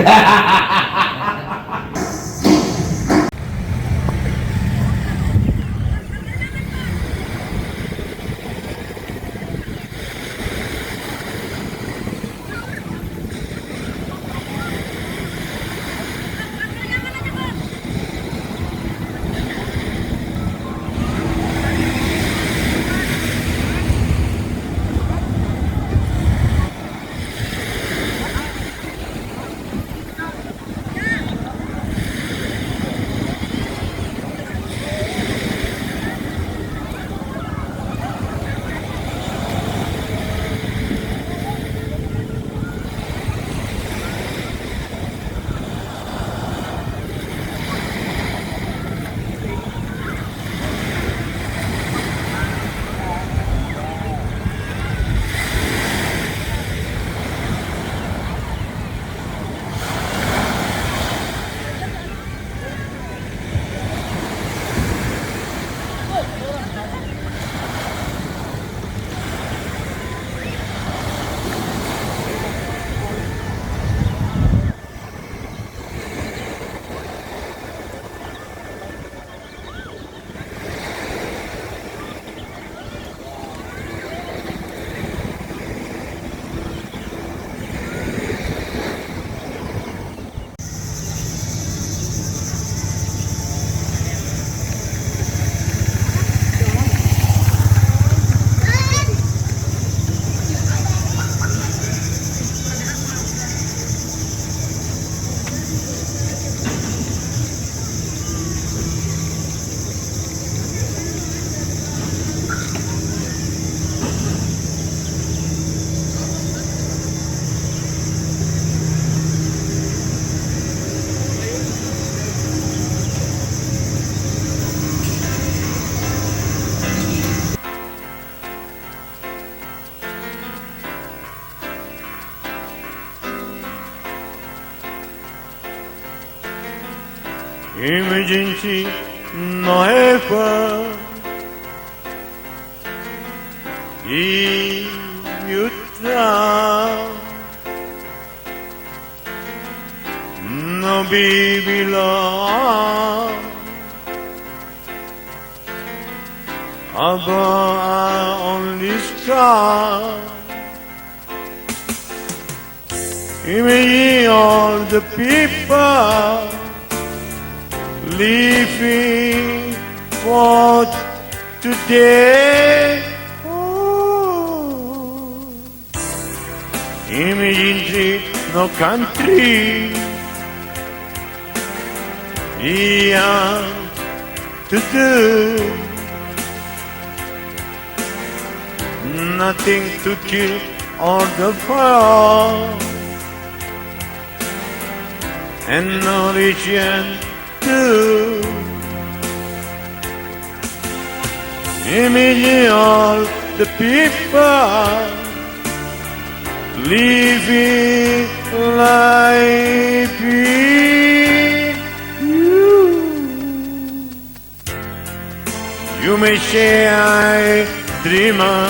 emergency no effort. If you try, no baby love, above our only sky. Imagine all the people living for today. Oh. Imagine no country, yeah, to do. Nothing to kill all the fire, and no religion too. Imagine all the people living life in you. You may say I dreamer,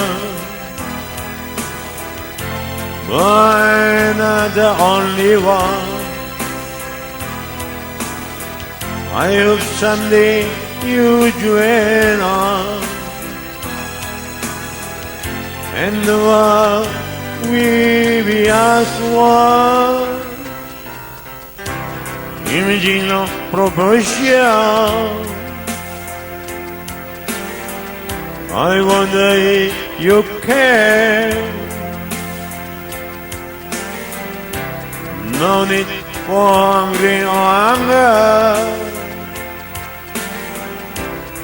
but I'm not the only one. I hope someday you join us, and the world will be as one. Imagine no proportion. I wonder if you can. No need for hungry or hunger.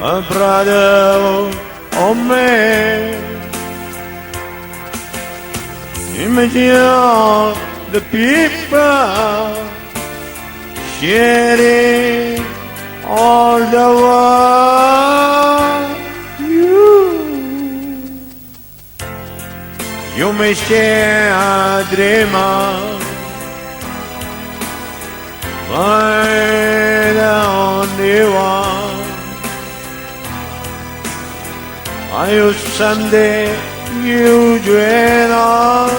A brother or man. Imagine all the people sharing all the world. You may say a dreamer, but the only one. I hope someday you join us,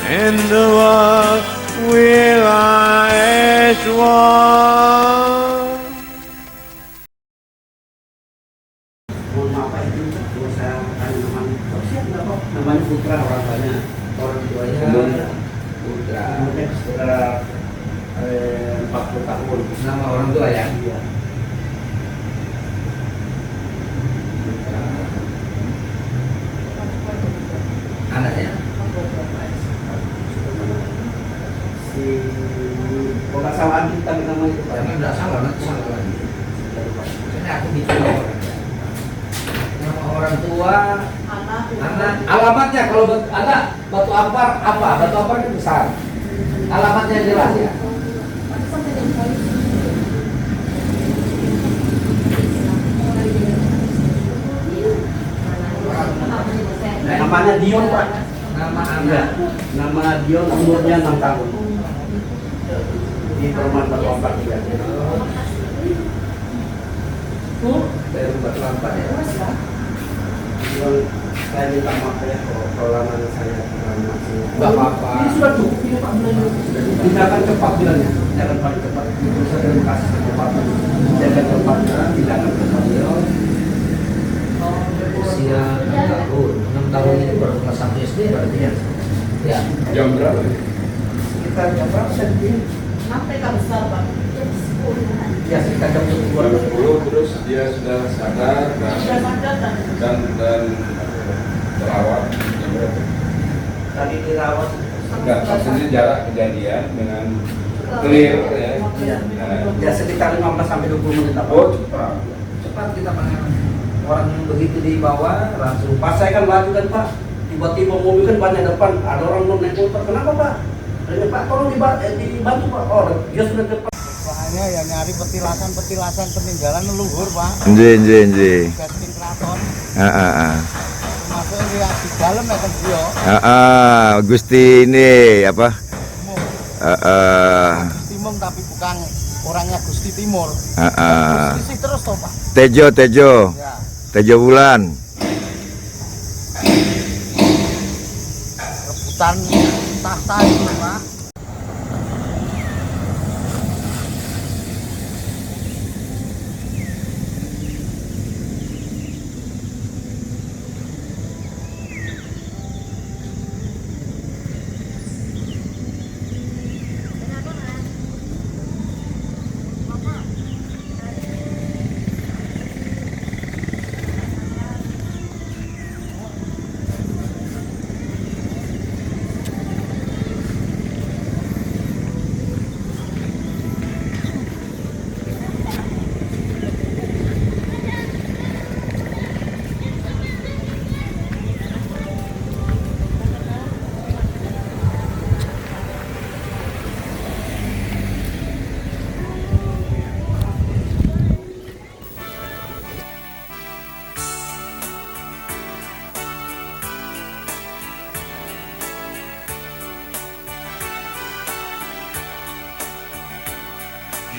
and the world will as one. Namanya Putra, orang tuanya Putra. Sekitar 40 tahun. Nama orang tua ya? Iya. Anaknya? Si kalau nggak salah kita nama itu. Jangan nggak salah, nanti salah lagi. Ini aku bikin nama orang tua, anak, alamatnya kalau ada Batu Ampar apa? Batu Ampar itu besar. Alamatnya jelas ya. Namanya Dion Pak. Nama anak. Nama Dion, umurnya 6 tahun. Di perumahan Batu Ampar juga. Dari Batu Ampar ya. Saya minta maaf ya kalau lama saya kurang masih. Gak apa-apa. Ini sudah cukup ini Pak bulannya. Tindakan cepat bilangnya. Jangan paling cepat. Itu saya terima kasih kecepatan. Jangan cepat. Tindakan cepat. Usia 6 tahun. 6 tahun ini baru kelas 1 SD berarti ya? Ya. Jam berapa? Sekitar jam berapa saya begini? Sampai tak besar Pak. Ya sekitar jam 10. Terus dia sudah sadar dan terawat. Tadi dirawat. Enggak, maksudnya jarak kejadian dengan clear ya. Ya sekitar 15 sampai 20 menit. Oh, cepat. Cepat kita panggil. Orang begitu dibawa langsung. Pas saya kan laju kan Pak, tiba-tiba mobil kan banyak depan, ada orang mau naik motor. Kenapa Pak? Tanya Pak, tolong dibantu Pak. Oh, dia sudah depan. Soalnya ya nyari petilasan peninggalan leluhur Pak. Nggih. Casting keraton. Heeh. Termasuk yang di dalam ya kan dia. Gusti ini apa? Timung tapi bukan orangnya Gusti Timur. Gusti terus toh Pak. Tejo Ya. Tejo Wulan. Rebutan tahta itu Pak.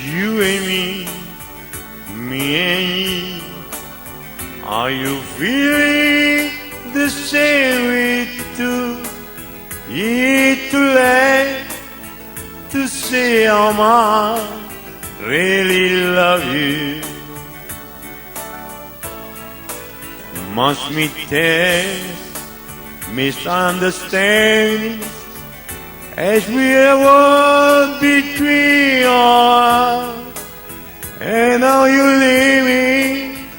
You and me and you. Are you feeling the same way too? It's too late to say how much I really love you. Must we test misunderstandings as we were between us, and now you're leaving,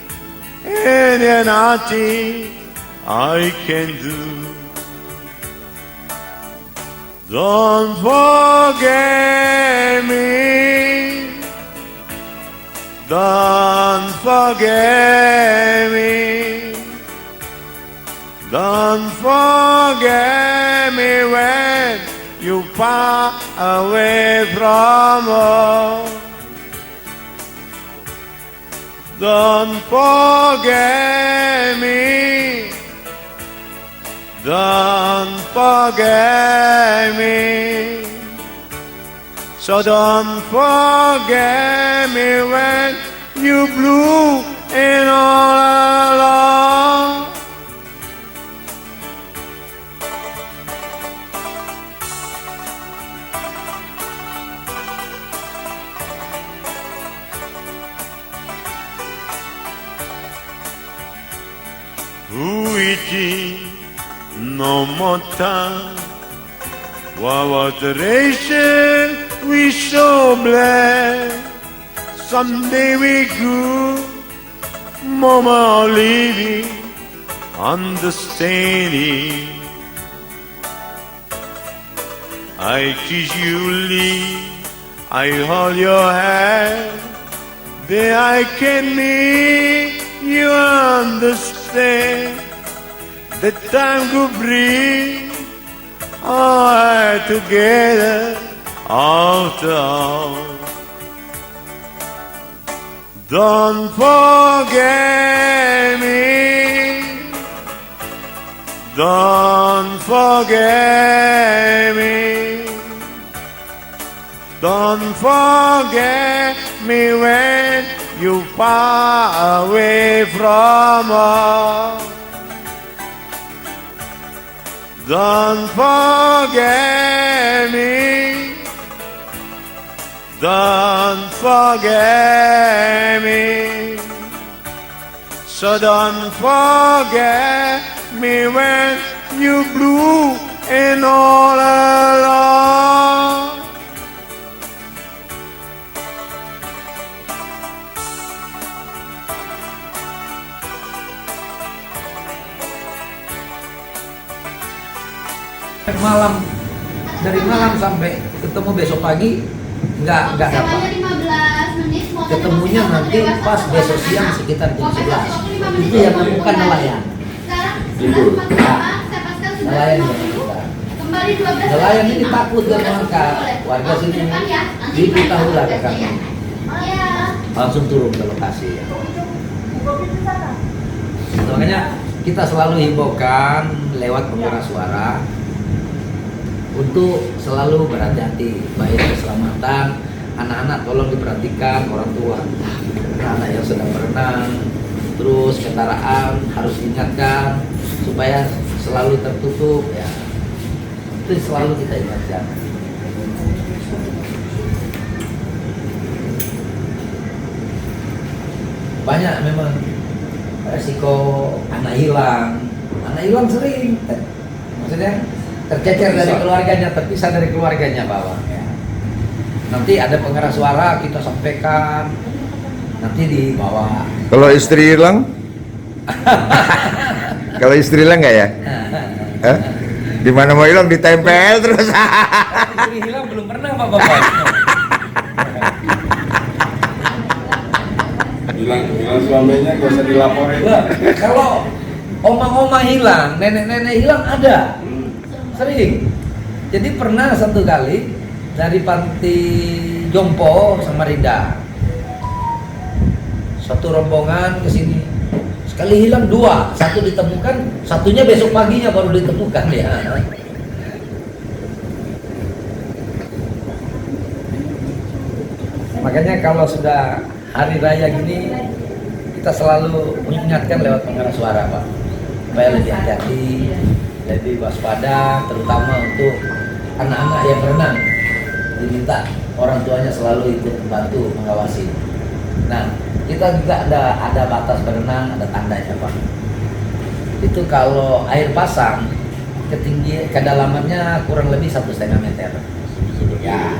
and there's nothing I can do. Don't forget me, don't forget me, don't forget me when you far away from home. Don't forget me. Don't forget me. So don't forget me when you blue and all alone. Luigi, no more time. What was the ration we so blessed? Someday we grew, Mama living, understanding. I kiss you, Lee, I hold your hand, then I can make you understand. The time could bring our heart together after all. Don't forget me. Don't forget me. Don't forget me when you far away from us. Don't forget me. Don't forget me. So don't forget me when you blue and all alone. Dari malam sampai ketemu besok pagi nggak dapat. 15 menit mau Ketemunya nanti pas besok siang sekitar jam 11. Itu yang menemukan nelayan. Nelayan yang kita. Kembali 12. Nelayan ini takut dan mengangkat. Warga sini diberitahu lah ke kami. Langsung turun ke lokasi. Makanya kita selalu himbaukan lewat pengeras suara untuk selalu berhati-hati, baik keselamatan anak-anak tolong diperhatikan orang tua, anak-anak yang sedang berenang, terus kendaraan harus diingatkan supaya selalu tertutup ya, itu selalu kita ingatkan. Banyak memang resiko anak hilang sering, maksudnya tercecer dari keluarganya, terpisah dari keluarganya bawah. Nanti ada pengeras suara kita sampaikan, nanti dibawa. Kalau istri hilang? Kalau istri hilang nggak ya? Hah? Di mana mau hilang ditempel terus. Istri hilang belum pernah Bapak. Bilang suaminya gak usah dilaporin. Kalau oma-oma hilang, nenek-nenek hilang ada, sering. Jadi pernah satu kali dari panti Jompo Samarinda, satu rombongan ke sini, sekali hilang 2, satu ditemukan, satunya besok paginya baru ditemukan ya. Makanya kalau sudah hari raya gini, kita selalu mengingatkan lewat pengeras suara Pak, supaya lebih hati-hati, lebih waspada, terutama untuk anak-anak yang berenang, diminta orang tuanya selalu ikut membantu mengawasi. Nah, kita juga ada batas berenang, ada tandanya Pak. Itu kalau air pasang, kedalamannya kurang lebih 1,5 meter. Ya,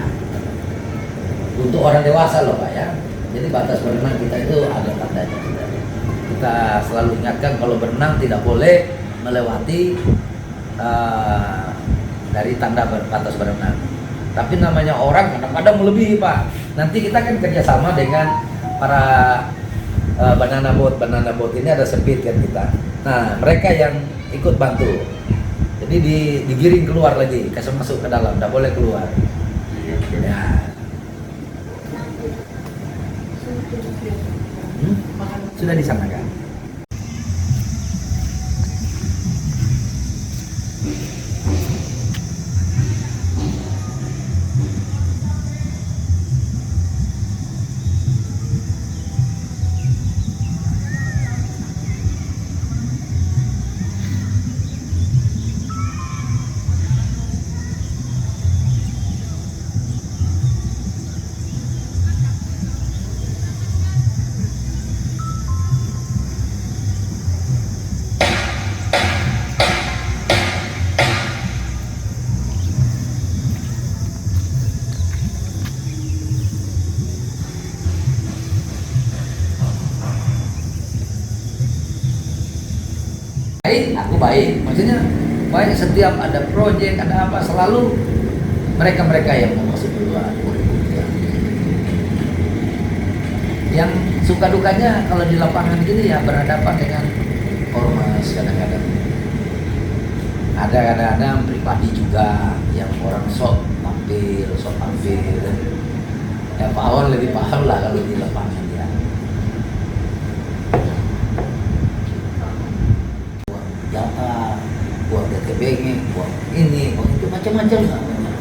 untuk orang dewasa loh Pak ya. Jadi batas berenang kita itu ada tandanya. Kita selalu ingatkan kalau berenang tidak boleh melewati dari tanda batas berenang. Tapi namanya orang kadang-kadang melebihi Pak. Nanti kita kan kerjasama dengan para banana boat ini ada speed kan kita. Nah mereka yang ikut bantu. Jadi digiring keluar lagi, kasih masuk ke dalam, tidak boleh keluar. Ya. Sudah disanakan. Aku baik, maksudnya baik, setiap ada proyek, ada apa, selalu mereka yang mau masuk duluan. Yang suka dukanya kalau di lapangan gini ya berhadapan dengan ormas kadang-kadang. Ada kadang-kadang pribadi juga yang orang sok tampil. Ya Pak Awan lebih paham lah kalau di lapangan ya. Jatah, buat DTBG, buat ini, buat itu macam-macam namanya.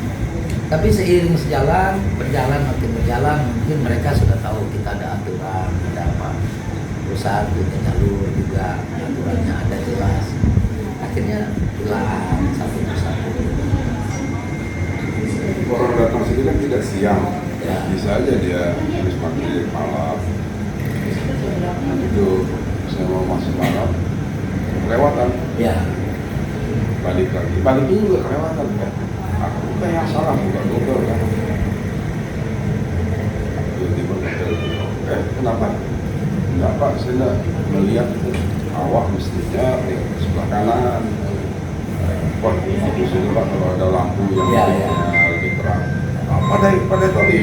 Tapi seiring makin berjalan, mungkin mereka sudah tahu kita ada aturan, ada apa. Perusahaan punya jalur juga, aturannya ada jelas. Akhirnya hilang satu persatu. Orang datang sini kan tidak siang, Ya. bisa aja dia habis maghrib malam. Itu saya mau masuk malam, kelewatan. Ya. Balik itu juga kelewatan kan. Aku bukan yang salah, bukan double kan. Tiba-tiba kenapa? Enggak Pak, saya enggak melihat itu. Awak mestinya di sebelah kanan. Wah, itu sudah Pak kalau ada lampu yang lebih terang. Pada tadi.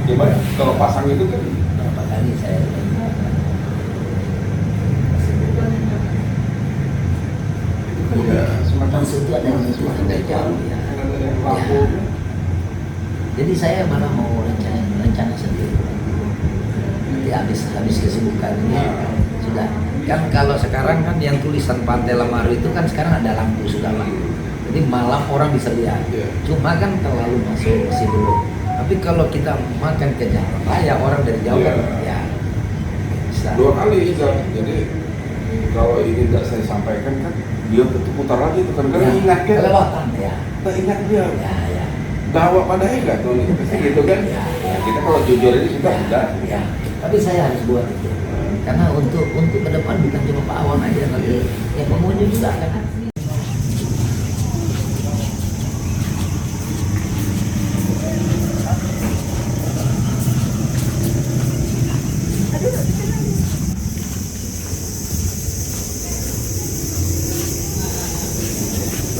Coba kalau pasang itu kan Berapa kali saya ya semacam itu ada yang dari jauh ya. Ya. Jadi saya malah mau rencana sendiri. Nanti habis kesibukan ini sudah kan, kalau sekarang kan yang tulisan Pantai Lamaru itu kan sekarang ada lampu sudah Pak. Jadi malam orang bisa lihat. Cuma kan terlalu masih belum. Tapi kalau kita makan ke jalan raya, orang dari jauh kan ya bisa. 2 kali Izam. Jadi kalau ini tidak saya sampaikan kan dia putar lagi tuh kadang-kadang Ya, ingat kan. kelewatan ya. Tak ingat dia. Ya. Bawa pada enggak tuh nih gitu kan. Ya. Kita kalau jujur ini sudah enggak. Ya. Tapi saya harus buat itu. Karena untuk ke depan bukan cuma Pak Awan aja, tapi ya pengunjung juga kan.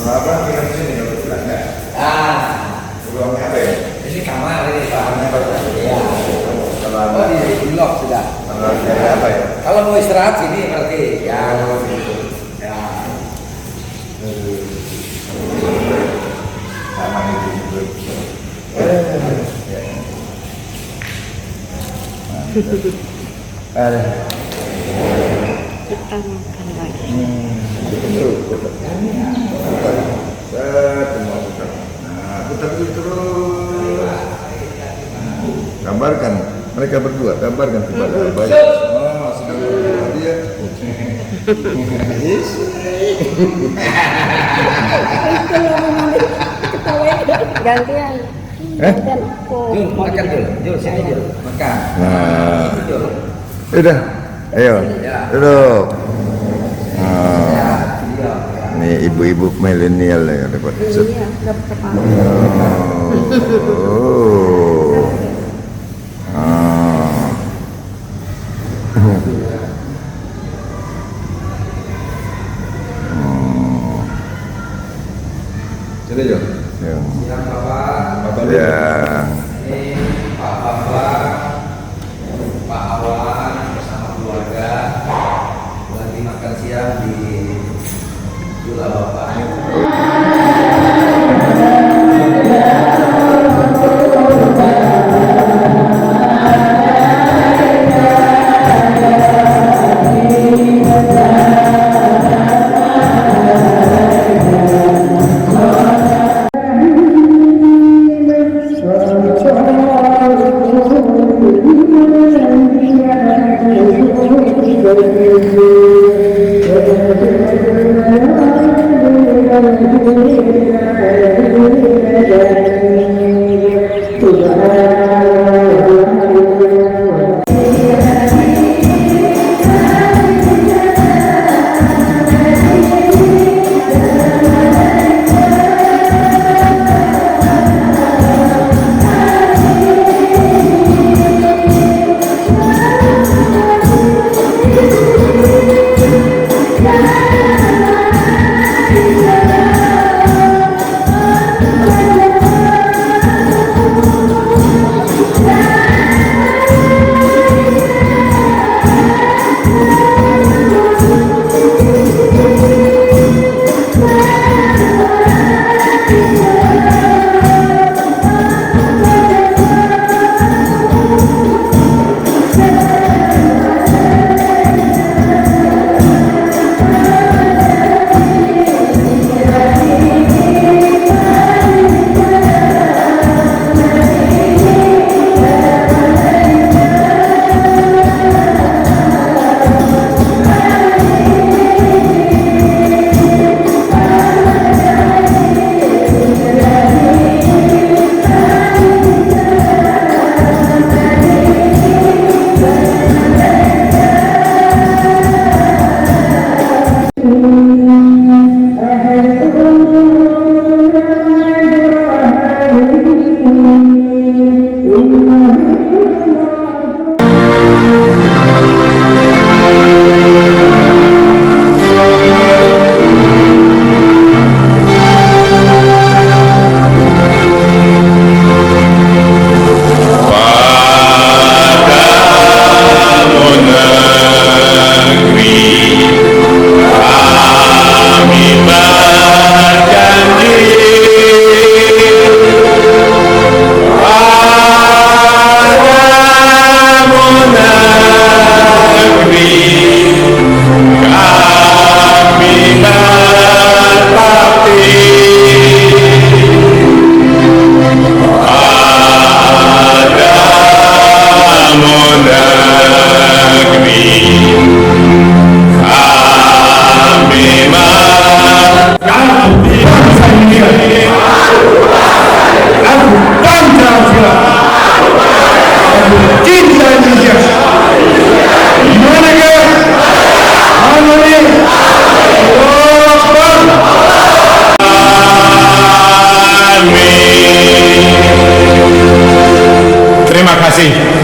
Apa kita sini kalau pulang enggak? Ruang apa ya? Ini kamar ini Pak. Ya. Kalau Di blok sudah. apa ya? Kalau mau istirahat sini berarti ya. Ya. Sama itu juga. Ada. Kita makan lagi. Putar dulu terus. Gambarkan mereka berdua, gambarkan kepada banyak. Oh, sudah dia. Gantian. Gantian aku. Jul, makan Jul, sini Jul, makan. Nah, Jul. udah, ayo, duduk. Ya, iya. Nih ibu-ibu milenial ya dapat. Iya, dapat kepala. Oh. Ah. Sini Jo. Yang. Siang Bapak. Yang. Ini Pak Bambang, Pak Awan bersama keluarga lagi makan siang di Villa Bapak. Thank you. kasih.